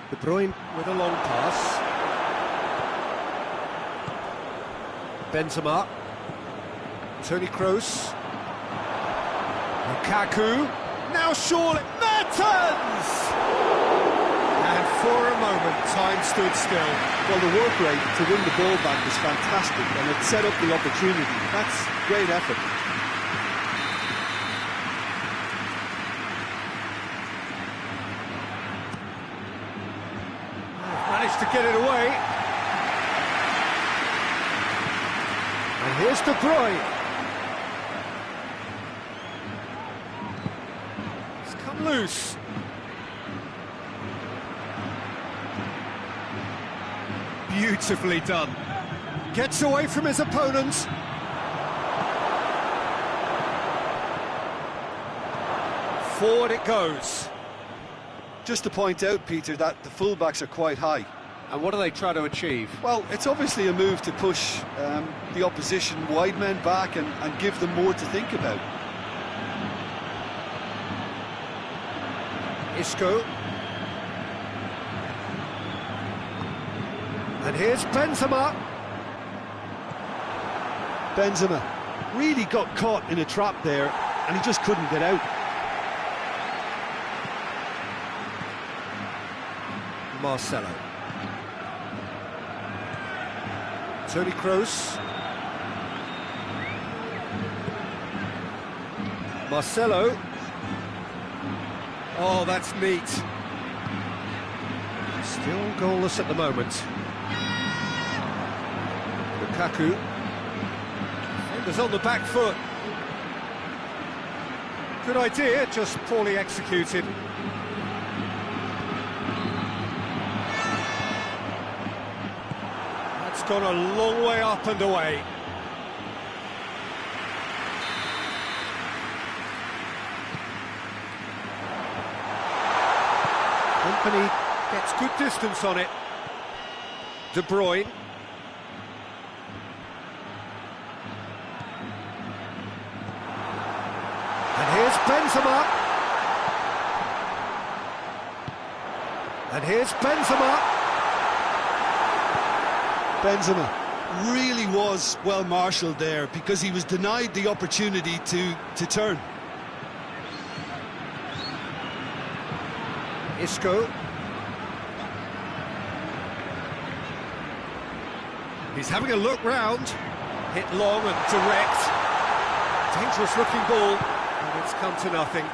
S1: De Bruyne with a long pass. Benzema. Toni Kroos. Lukaku. Now surely. Mertens! And for a moment, time stood still.
S2: Well, the work rate to win the ball back was fantastic, and it set up the opportunity. That's great effort.
S1: Managed to get it away. And here's De Bruyne. It's come loose. Beautifully done. Gets away from his opponent. Forward it goes.
S2: Just to point out, Peter, that the fullbacks are quite high.
S3: And what do they try to achieve?
S2: Well, it's obviously a move to push the opposition wide men back and give them more to think about.
S1: Isco. And here's Benzema.
S2: Benzema really got caught in a trap there, and he just couldn't get out.
S1: Marcelo. Toni Kroos. Marcelo. Oh, that's neat. Still goalless at the moment. Lukaku. Defenders on the back foot. Good idea, just poorly executed. That's gone a long way up and away. Company gets good distance on it. De Bruyne. And here's Benzema. And here's Benzema.
S2: Benzema really was well marshalled there because he was denied the opportunity to turn.
S1: Isco. He's having a look round. Hit long and direct. Dangerous looking ball, and it's come to nothing.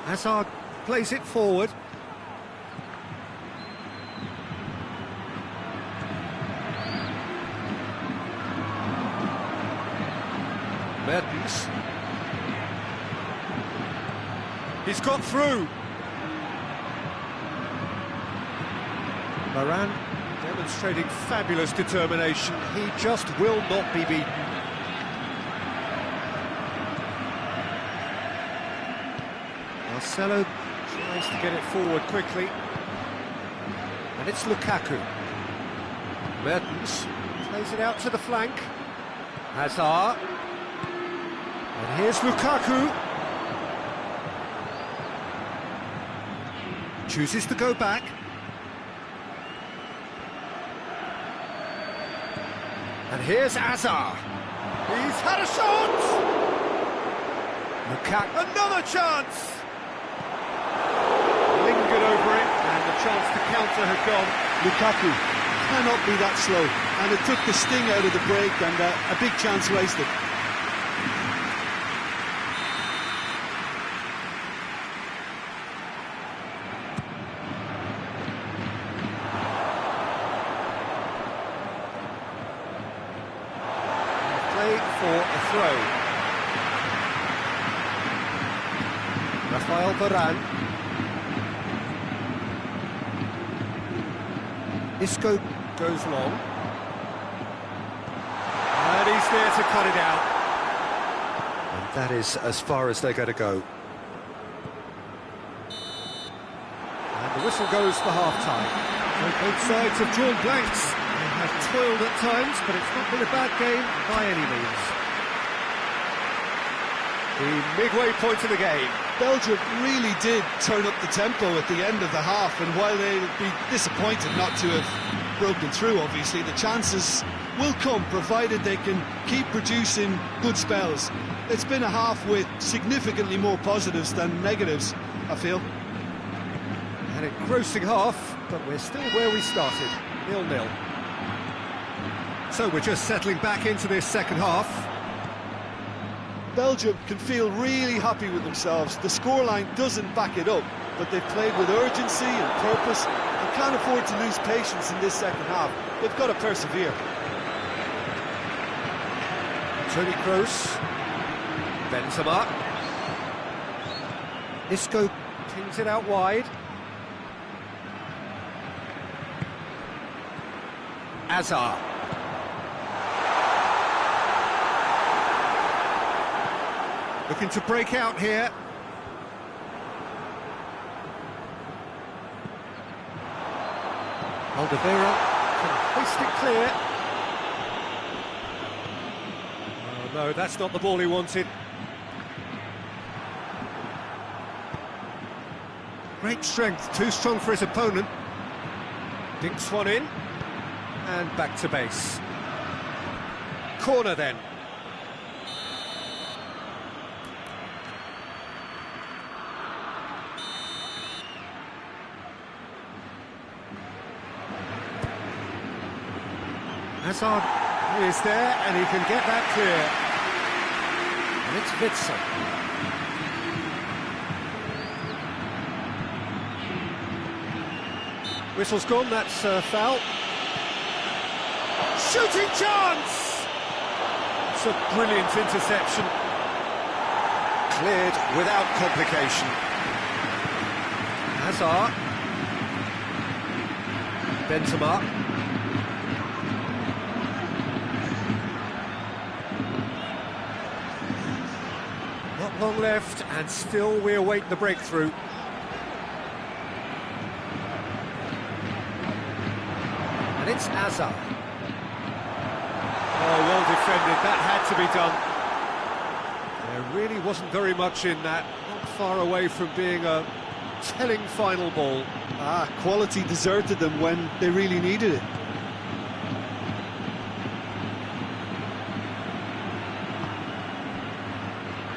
S1: Hazard plays it forward. Mertens. He's got through. Varane demonstrating fabulous determination. He just will not be beaten. Marcelo tries to get it forward quickly. And it's Lukaku. Mertens plays it out to the flank. Hazard. And here's Lukaku. chooses to go back. And here's Azar. He's had a shot! Lukaku, another chance! Lingered over it, and the chance to counter had gone.
S2: Lukaku cannot be that slow, and it took the sting out of the break, and a big chance wasted.
S1: For a throw. Rafael Varane. Isco goes long. And he's there to cut it out. And that is as far as they're going to go. And the whistle goes for half-time. So both sides have drawn blanks. They have toiled at times, but it's not been a bad game by any means. The midway point of the game.
S2: Belgium really did turn up the tempo at the end of the half, and while they'll be disappointed not to have broken through, obviously, the chances will come, provided they can keep producing good spells. It's been a half with significantly more positives than negatives, I feel.
S1: An engrossing half, but we're still where we started, 0-0. So we're just settling back into this second half.
S2: Belgium can feel really happy with themselves. The scoreline doesn't back it up, but they've played with urgency and purpose and can't afford to lose patience in this second half. They've got to persevere.
S1: Toni Kroos. Benzema. Isco pings it out wide. Azar. Looking to break out here. Alderweireld can hoist it clear. Oh no, that's not the ball he wanted. Great strength, too strong for his opponent. Dinks one in, and back to base. Corner then. Hazard is there, and he can get that clear. And it's Witsel. Whistle's gone, that's a foul. Shooting chance! It's a brilliant interception. Cleared without complication. Hazard. Benzema. Not long left, and still we await the breakthrough. And it's Azar. Oh, well defended, that had to be done. There really wasn't very much in that, not far away from being a telling final ball.
S2: Quality deserted them when they really needed it.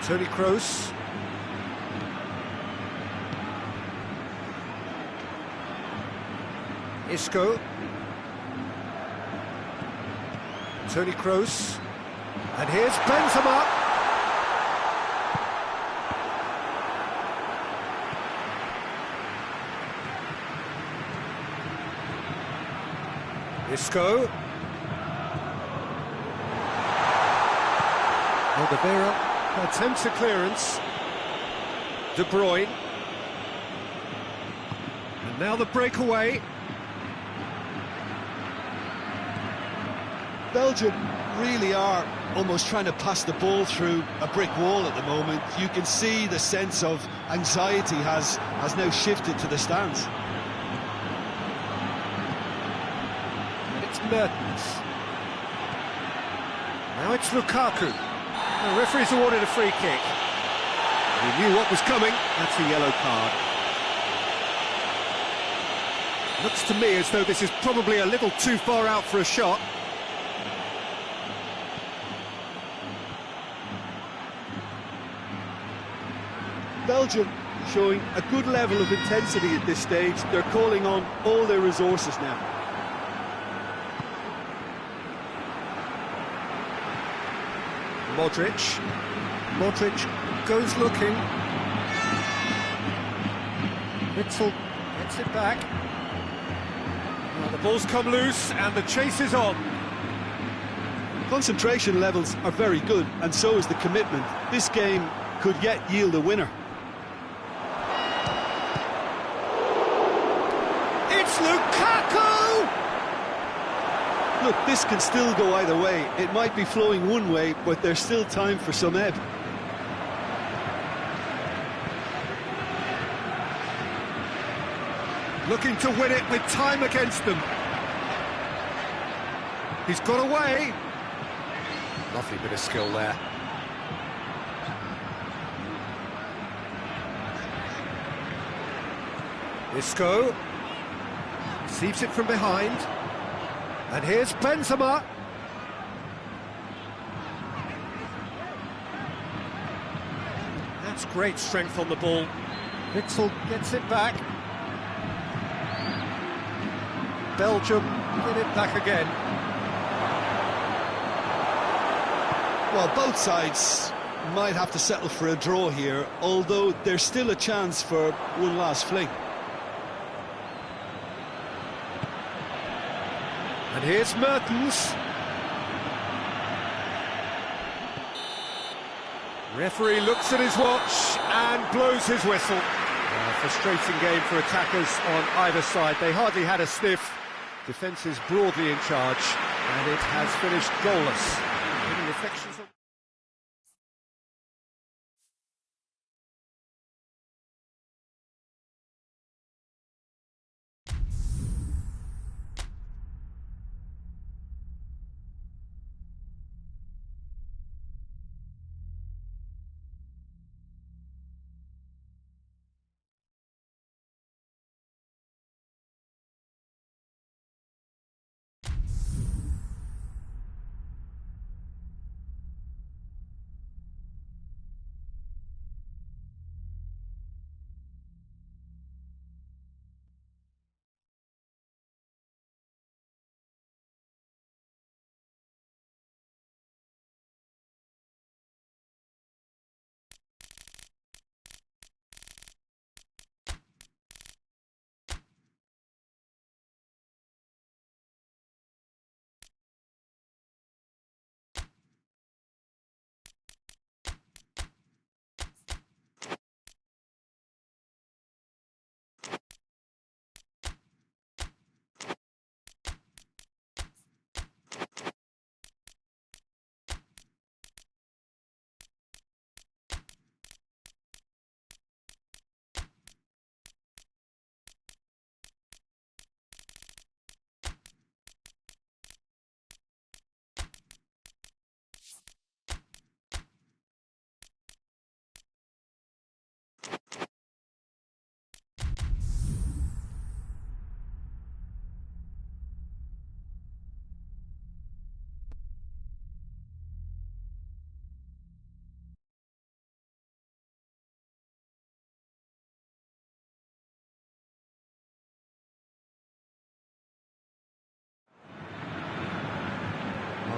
S1: Toni Kroos. Isco. Toni Kroos. And here's Benzema. Isco. Alderweireld. Attempts a clearance. De Bruyne. And now the breakaway.
S2: Belgium really are almost trying to pass the ball through a brick wall at the moment. You can see the sense of anxiety has now shifted to the stands.
S1: And it's Mertens. Now it's Lukaku. The referee's awarded a free kick. He knew what was coming. That's a yellow card. Looks to me as though this is probably a little too far out for a shot.
S4: Belgium showing a good level of intensity at this stage. They're calling on all their resources now.
S1: Modric goes looking. Witzel gets it back. Well, the ball's come loose and the chase is on.
S2: Concentration levels are very good, and so is the commitment. This game could yet yield a winner.
S1: It's Lukaku!
S2: Look, this can still go either way. It might be flowing one way, but there's still time for some ebb.
S1: Looking to win it with time against them. He's got away. Lovely bit of skill there. Isco receives it from behind. And here's Benzema. That's great strength on the ball. Witzel gets it back. Belgium get it back again.
S2: Well, both sides might have to settle for a draw here, although there's still a chance for one last fling.
S1: And here's Mertens. Referee looks at his watch and blows his whistle. A frustrating game for attackers on either side. They hardly had a sniff. Defence is broadly in charge, and it has finished goalless. Getting reflections on...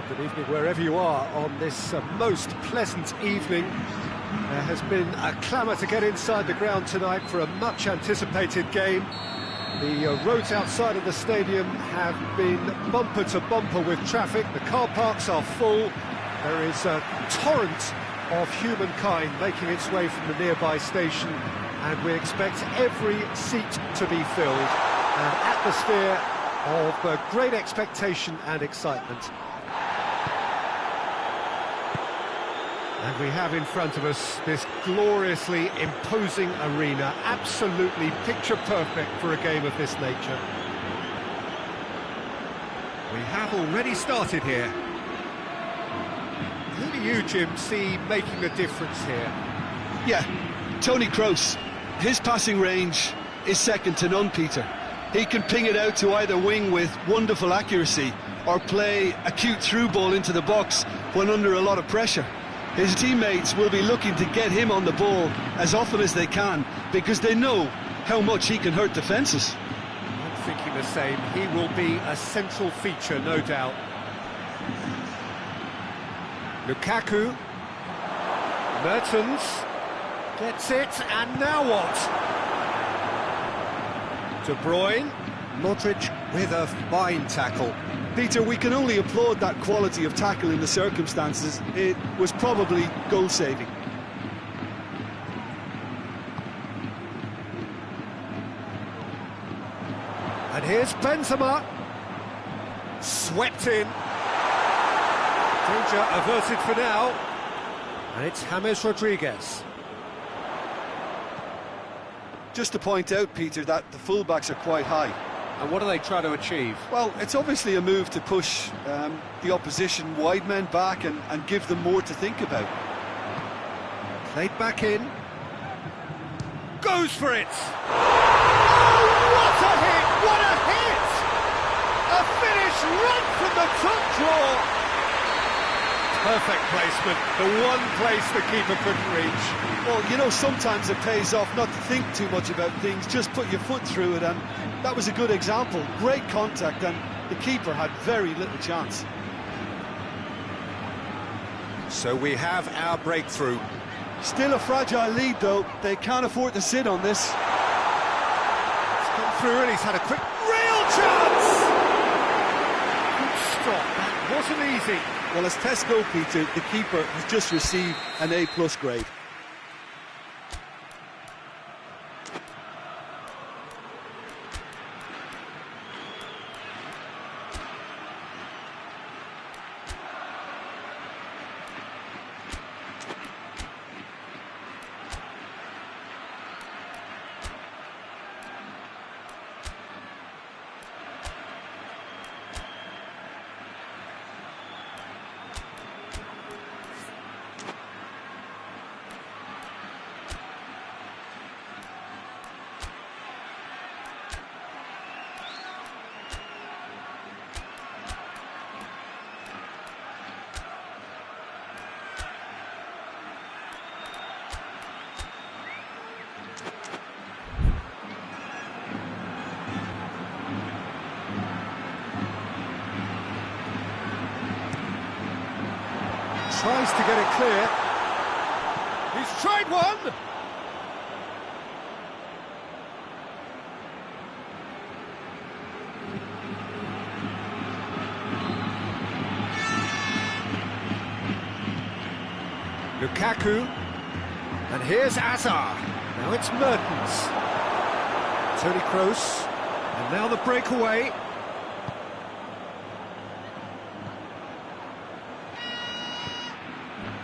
S1: Good evening wherever you are on this most pleasant evening. There has been a clamour to get inside the ground tonight for a much anticipated game. The roads outside of the stadium have been bumper to bumper with traffic. The car parks are full. There is a torrent of humankind making its way from the nearby station, and we expect every seat to be filled. An atmosphere of great expectation and excitement. And we have in front of us this gloriously imposing arena, absolutely picture perfect for a game of this nature. We have already started here. Who do you, Jim, see making the difference here?
S2: Yeah, Toni Kroos. His passing range is second to none, Peter. He can ping it out to either wing with wonderful accuracy or play a cute through ball into the box when under a lot of pressure. His teammates will be looking to get him on the ball as often as they can because they know how much he can hurt defences.
S1: I'm thinking the same. He will be a central feature, no doubt. Lukaku. Mertens gets it, and now what? De Bruyne. Modric with a fine tackle.
S2: Peter, we can only applaud that quality of tackle in the circumstances. It was probably goal-saving.
S1: And here's Benzema. Swept in. Danger averted for now. And it's James Rodriguez.
S2: Just to point out, Peter, that the fullbacks are quite high.
S3: And what do they try to achieve?
S2: Well, it's obviously a move to push the opposition wide men back and give them more to think about.
S1: Played back in. Goes for it! Oh, what a hit! What a hit! A finish right from the top draw! Perfect placement, the one place the keeper couldn't reach.
S2: Well, you know, sometimes it pays off not to think too much about things, just put your foot through it, and that was a good example. Great contact, and the keeper had very little chance.
S1: So we have our breakthrough.
S2: Still a fragile lead, though. They can't afford to sit on this.
S1: It's come through, and he's had a quick, real chance! Good stop, that wasn't easy.
S2: Well, as tests go, Peter, the keeper has just received an A+ grade.
S1: Tries to get it clear. He's tried one! Lukaku. And here's Azar. Now it's Mertens. Toni Kroos. And now the breakaway.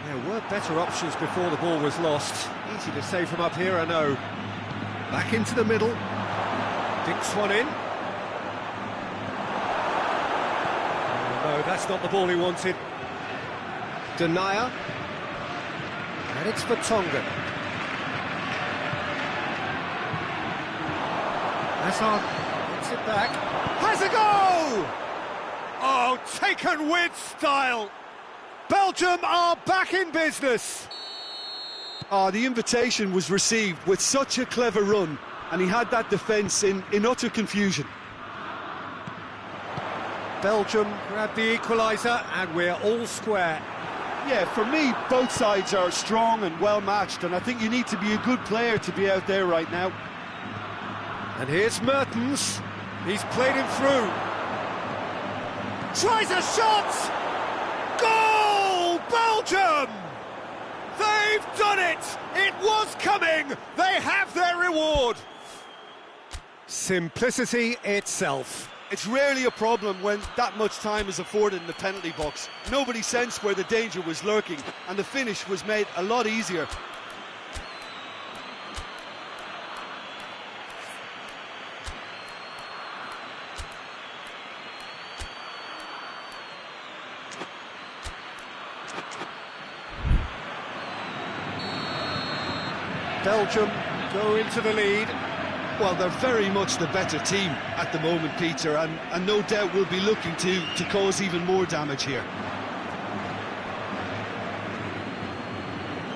S1: There were better options before the ball was lost. Easy to save from up here, I know. Back into the middle. Dinks one in. Oh, no, that's not the ball he wanted. Denier. And it's for Tongan. Hazard gets it back. Has a go! Oh, taken with style. Belgium are back in business.
S2: The invitation was received with such a clever run, and he had that defence in utter confusion.
S1: Belgium grab the equaliser, and we're all square.
S2: Yeah, for me, both sides are strong and well matched, and I think you need to be a good player to be out there right now.
S1: And here's Mertens. He's played him through. Tries a shot! Goal! Belgium! They've done it! It was coming! They have their reward! Simplicity itself.
S2: It's rarely a problem when that much time is afforded in the penalty box. Nobody sensed where the danger was lurking, and the finish was made a lot easier.
S1: Belgium go into the lead.
S2: Well, they're very much the better team at the moment, Peter, and no doubt will be looking to cause even more damage here.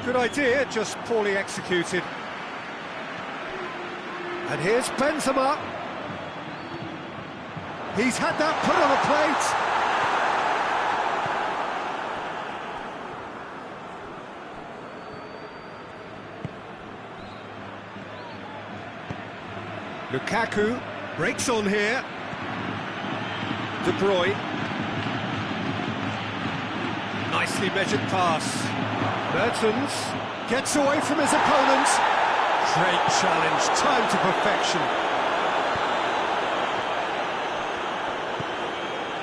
S1: Good idea, just poorly executed. And here's Benzema. He's had that put on a plate. Lukaku breaks on here. De Bruyne. Nicely measured pass. Mertens gets away from his opponent. Great challenge, time to perfection.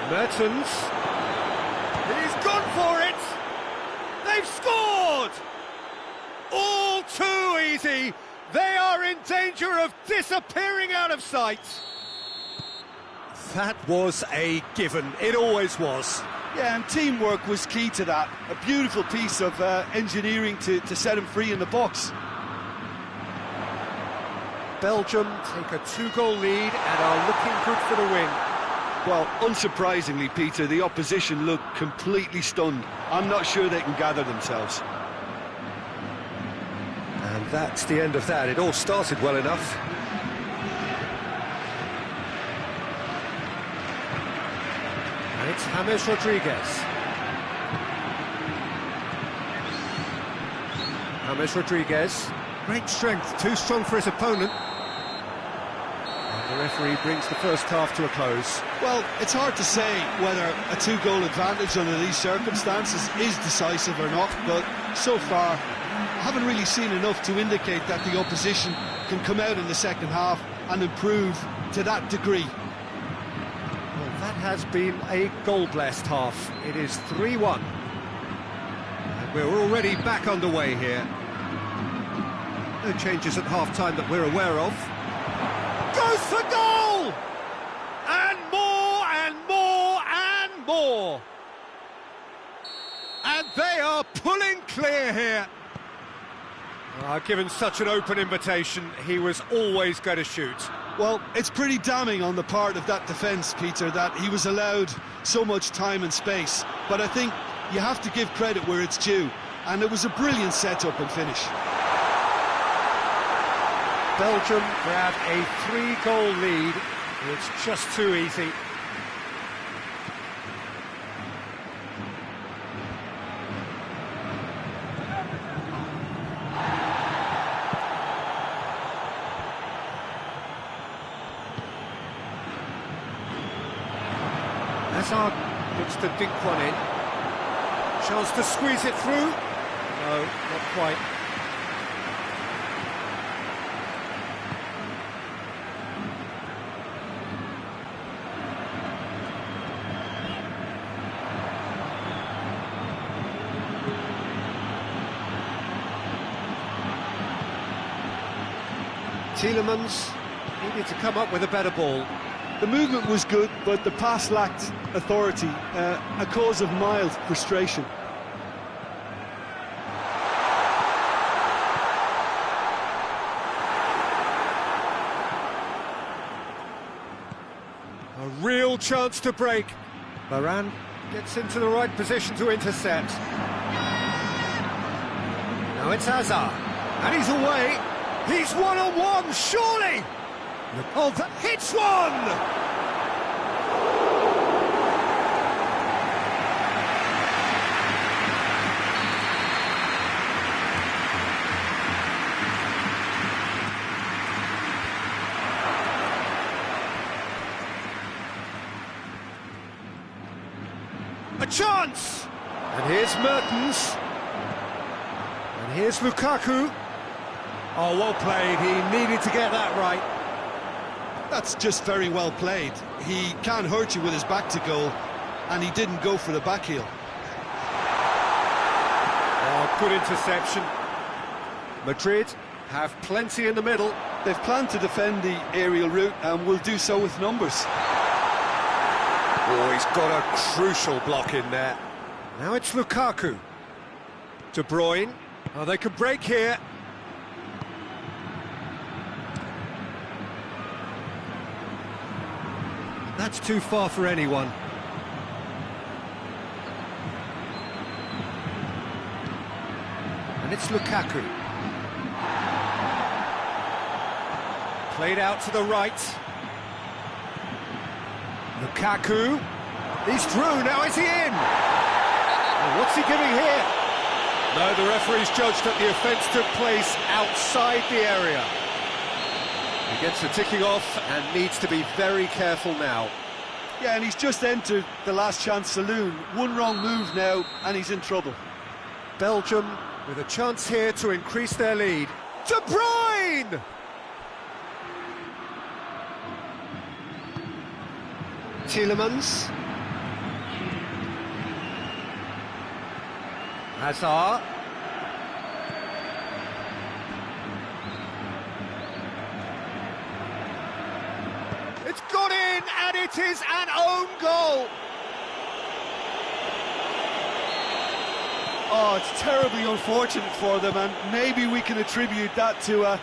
S1: Mertens. He's gone for it. They've scored. All too easy. They are in danger of disappearing out of sight. That was a given. It always was.
S2: Yeah, and teamwork was key to that. A beautiful piece of engineering to set him free in the box.
S1: Belgium take a 2-goal lead and are looking good for the win.
S2: Well, unsurprisingly, Peter, the opposition look completely stunned. I'm not sure they can gather themselves.
S1: And that's the end of that. It all started well enough. And it's James Rodriguez. James Rodriguez. Great strength, too strong for his opponent. And the referee brings the first half to a close.
S2: Well, it's hard to say whether a 2-goal advantage under these circumstances is decisive or not, but so far, I haven't really seen enough to indicate that the opposition can come out in the second half and improve to that degree.
S1: Well, that has been a goal-blessed half. It is 3-1. And we're already back underway here. No changes at half-time that we're aware of. Goes for goal! And more, and more, and more! And they are pulling clear here. Given such an open invitation, he was always going to shoot.
S2: Well, it's pretty damning on the part of that defence, Peter, that he was allowed so much time and space. But I think you have to give credit where it's due, and it was a brilliant set-up and finish.
S1: Belgium grab a 3-goal lead. It's just too easy. Hazard looks to dink one in. Chance to squeeze it through. No, not quite. Tielemans needed to come up with a better ball.
S2: The movement was good, but the pass lacked authority, a cause of mild frustration.
S1: A real chance to break. Varane gets into the right position to intercept. Now it's Hazard, and he's away. He's one-on-one, surely! Oh, that hits one! A chance! And here's Mertens. And here's Lukaku. Oh, well played. He needed to get that right.
S2: That's just very well played. He can't hurt you with his back to goal, and he didn't go for the back heel.
S1: Oh, good interception. Madrid have plenty in the middle.
S2: They've planned to defend the aerial route and will do so with numbers.
S1: Oh, he's got a crucial block in there. Now it's Lukaku. De Bruyne. Oh, they could break here. That's too far for anyone. And it's Lukaku. Played out to the right. Lukaku. He's through, now is he in? And what's he giving here? No, the referee's judged that the offence took place outside the area. He gets the ticking off and needs to be very careful now.
S2: Yeah, and he's just entered the last chance saloon. One wrong move now, and he's in trouble.
S1: Belgium with a chance here to increase their lead. De Bruyne! Tielemans. Hazard. It's gone in, and it is an own goal.
S2: Oh, it's terribly unfortunate for them, and maybe we can attribute that to a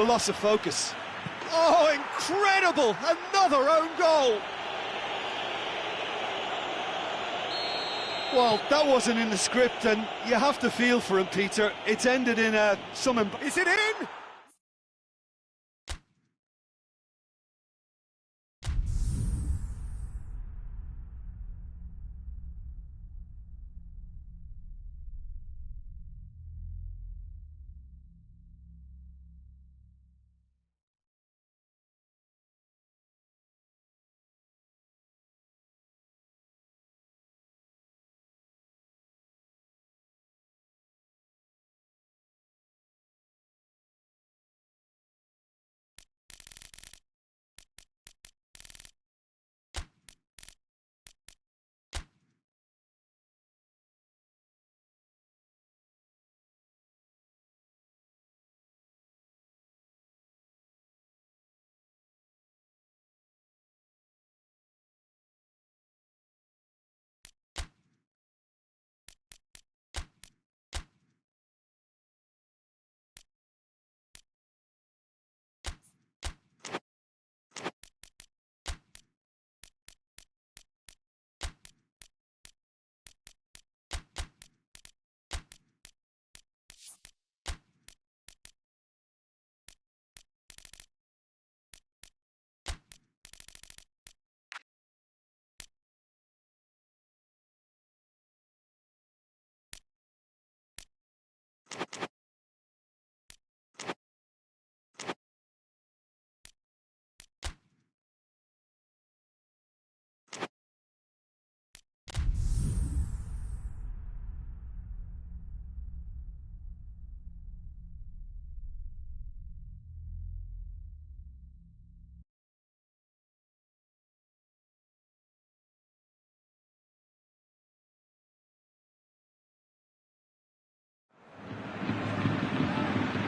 S2: loss of focus.
S1: Oh, incredible! Another own goal.
S2: Well, that wasn't in the script, and you have to feel for him, Peter. It's ended in some...
S1: Is it in?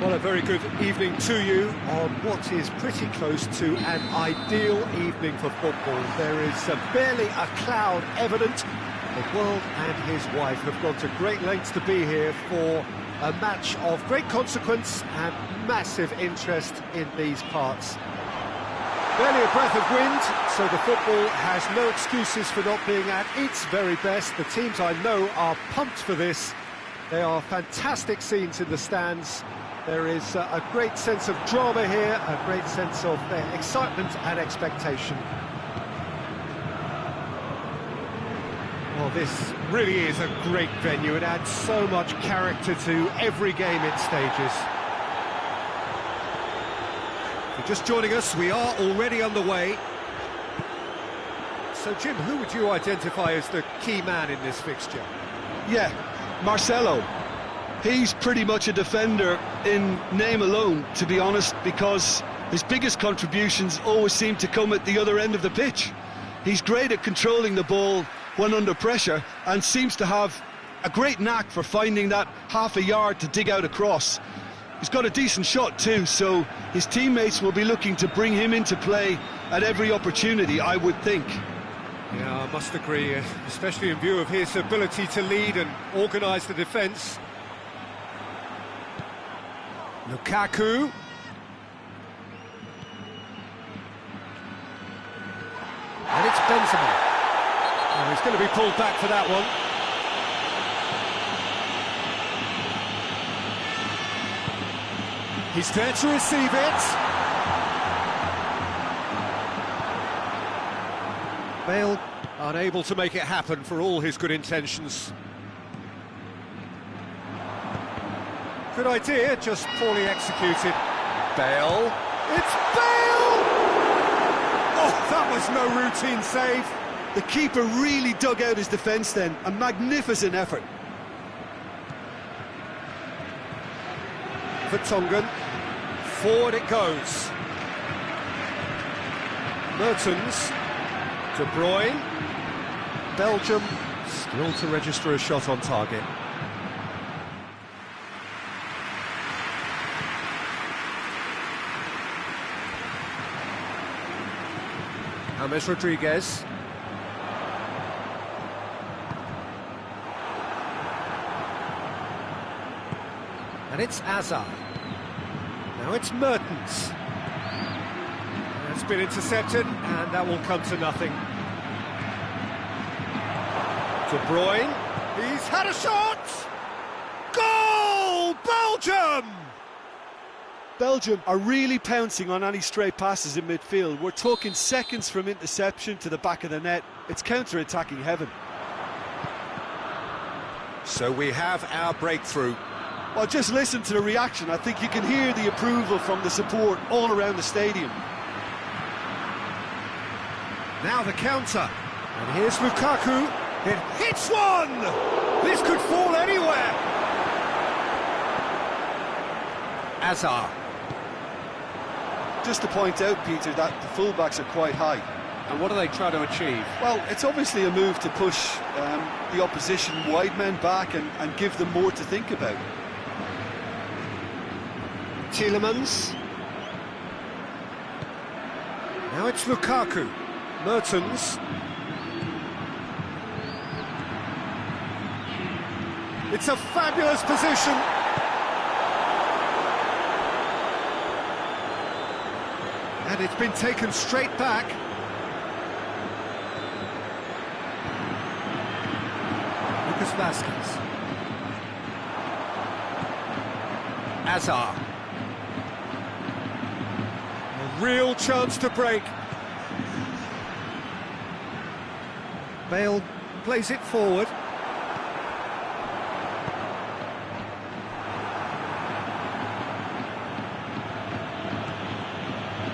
S1: Well, a very good evening to you on what is pretty close to an ideal evening for football. There is barely a cloud evident. The world and his wife have gone to great lengths to be here for a match of great consequence and massive interest in these parts. Barely a breath of wind, so the football has no excuses for not being at its very best. The teams I know are pumped for this. They are fantastic scenes in the stands. There is a great sense of drama here, a great sense of excitement and expectation. Well, this really is a great venue. It adds so much character to every game it stages. If you're just joining us, we are already underway. So, Jim, who would you identify as the key man in this fixture?
S2: Yeah, Marcelo. He's pretty much a defender in name alone, to be honest, because his biggest contributions always seem to come at the other end of the pitch. He's great at controlling the ball when under pressure and seems to have a great knack for finding that half a yard to dig out across. He's got a decent shot too, so his teammates will be looking to bring him into play at every opportunity, I would think.
S1: Yeah, I must agree, especially in view of his ability to lead and organise the defence. Lukaku. And it's Benzema. Oh, he's going to be pulled back for that one. He's there to receive it. Bale unable to make it happen for all his good intentions. Good idea, just poorly executed. Bale. It's Bale! Oh, that was no routine save.
S2: The keeper really dug out his defence then. A magnificent effort.
S1: Vertonghen. Forward it goes. Mertens. De Bruyne. Belgium still to register a shot on target. James Rodriguez. And it's Hazard. Now it's Mertens. That's been intercepted, and that will come to nothing. De Bruyne. He's had a shot! Goal! Belgium!
S2: Belgium are really pouncing on any stray passes in midfield. We're talking seconds from interception to the back of the net. It's counter-attacking heaven.
S1: So we have our breakthrough.
S2: Well, just listen to the reaction. I think you can hear the approval from the support all around the stadium.
S1: Now the counter. And here's Lukaku. It hits one! This could fall anywhere. Hazard.
S2: Just to point out, Peter, that the fullbacks are quite high.
S3: And what do they try to achieve?
S2: Well, it's obviously a move to push the opposition wide men back and give them more to think about.
S1: Tielemans. Now it's Lukaku. Mertens. It's a fabulous position. And it's been taken straight back. Lucas Vazquez. Hazard. A real chance to break. Bale plays it forward.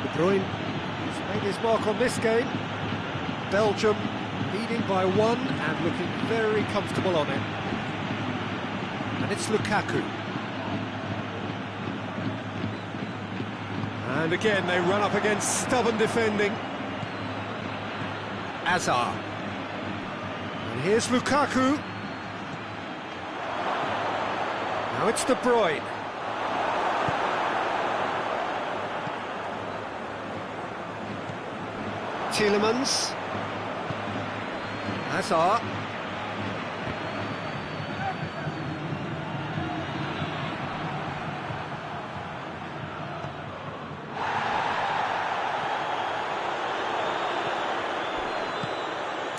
S1: De Bruyne has made his mark on this game. Belgium leading by one and looking very comfortable on it. And it's Lukaku. And again they run up against stubborn defending. Hazard. And here's Lukaku. Now it's De Bruyne. Tielemans. Hazard.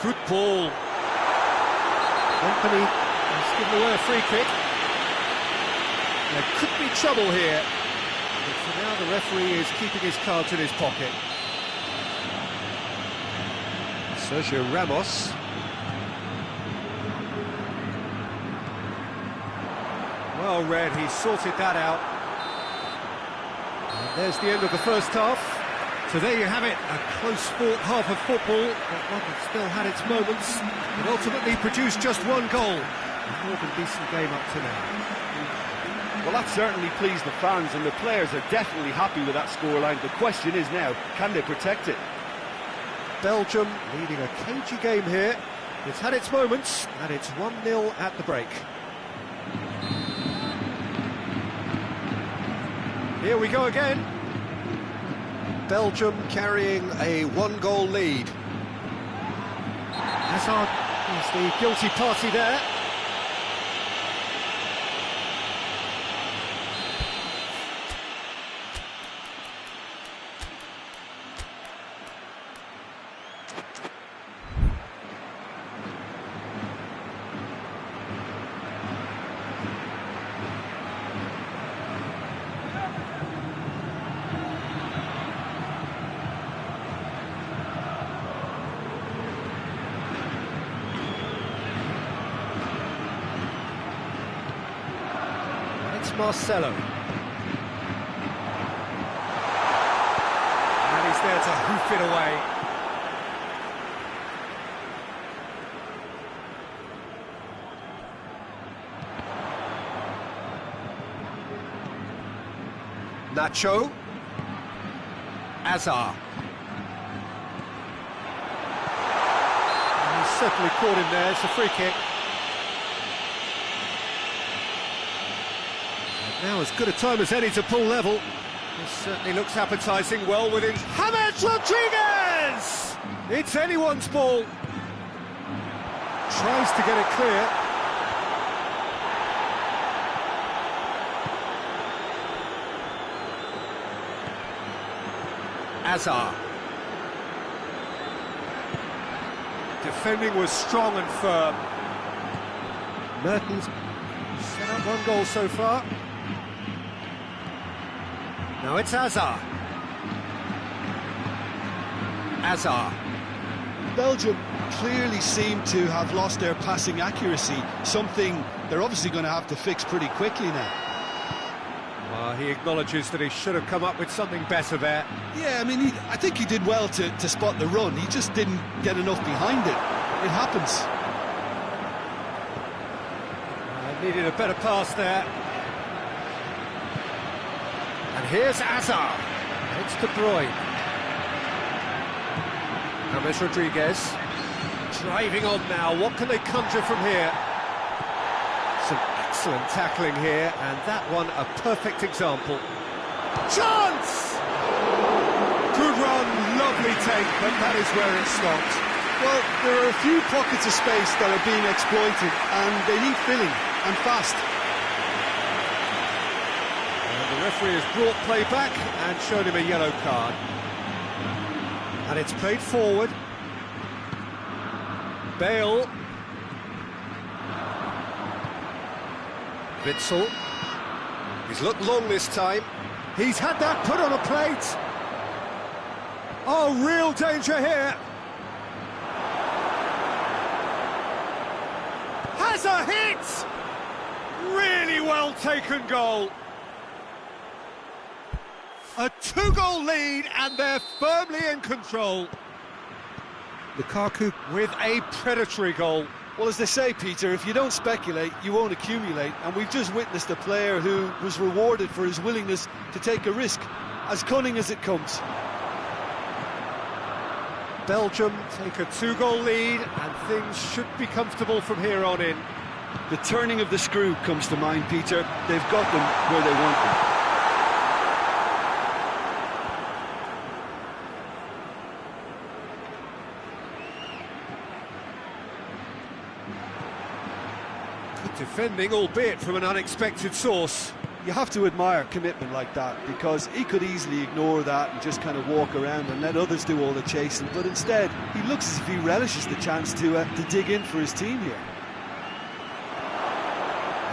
S1: Good ball. Company has given away a free kick. There could be trouble here. But for now the referee is keeping his cards in his pocket. Sergio Ramos. Well read, he sorted that out. And there's the end of the first half. So there you have it, a close-fought half of football, but one that still had its moments, and ultimately produced just one goal. A more than decent game up to now.
S4: Well, that certainly pleased the fans, and the players are definitely happy with that scoreline. The question is now, can they protect it?
S1: Belgium leading a cagey game here. It's had its moments, and it's 1-0 at the break. Here we go again. Belgium carrying a one-goal lead. Hazard is the guilty party there. Marcelo. And he's there to hoof it away. Nacho. Azar. And he's certainly caught him there, it's a free kick. And now as good a time as any to pull level. This certainly looks appetising, well within... James Rodriguez! It's anyone's ball. Tries to get it clear. Azar. Defending was strong and firm. Mertens set up one goal so far. Now it's Azar. Azar.
S2: Belgium clearly seem to have lost their passing accuracy, something they're obviously going to have to fix pretty quickly now.
S1: He acknowledges that he should have come up with something better there.
S2: Yeah, I mean, I think he did well to spot the run. He just didn't get enough behind it. It happens.
S1: Needed a better pass there. And here's Azar. It's De Bruyne. James Rodriguez. Driving on now. What can they conjure from here? Some excellent tackling here, and that one a perfect example. Chance! Good run, lovely take, but that is where it stopped.
S2: Well, there are a few pockets of space that are being exploited, and they need filling, and fast.
S1: And the referee has brought play back and showed him a yellow card. And it's played forward. Bale. Witsel. He's looked long this time. He's had that put on a plate. Oh, real danger here. Has a hit! Really well taken goal. A 2-goal lead, and they're firmly in control. Lukaku with a predatory goal.
S2: Well, as they say, Peter, if you don't speculate, you won't accumulate, and we've just witnessed a player who was rewarded for his willingness to take a risk, as cunning as it comes.
S1: Belgium take a 2-goal lead, and things should be comfortable from here on in.
S2: The turning of the screw comes to mind, Peter. They've got them where they want them.
S1: Good defending, albeit from an unexpected source.
S2: You have to admire commitment like that, because he could easily ignore that and just kind of walk around and let others do all the chasing, but instead he looks as if he relishes the chance to dig in for his team here.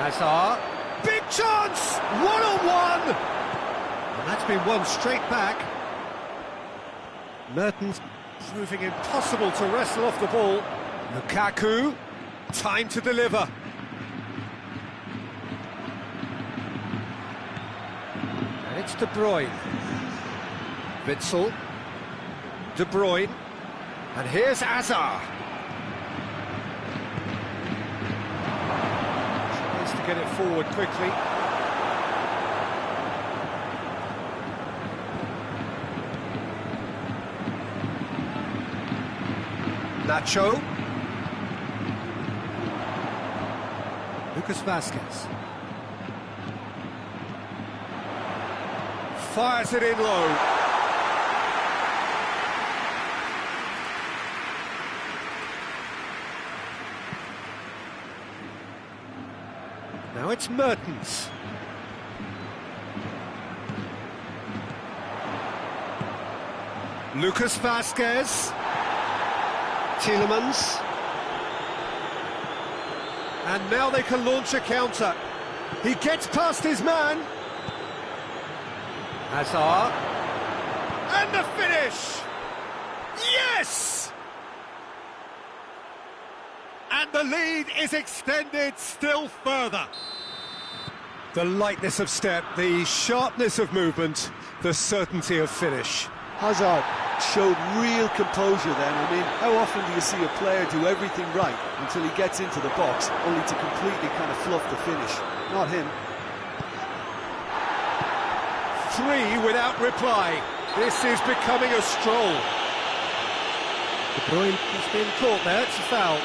S1: Azar, big chance, one-on-one, and that's been won straight back. Mertens proving impossible to wrestle off the ball. Lukaku, time to deliver. And it's De Bruyne. Witsel, De Bruyne, and here's Azar. Get it forward quickly. Nacho. Lucas Vazquez. Fires it in low. Now it's Mertens. Lucas Vazquez. Tielemans. And now they can launch a counter. He gets past his man. Hazard. And the finish! Yes! And the lead is extended still further. The lightness of step, the sharpness of movement, the certainty of finish.
S2: Hazard showed real composure then. I mean, how often do you see a player do everything right until he gets into the box, only to completely kind of fluff the finish? Not him.
S1: 3 without reply. This is becoming a stroll.
S5: De Bruyne has been caught there, it's a foul.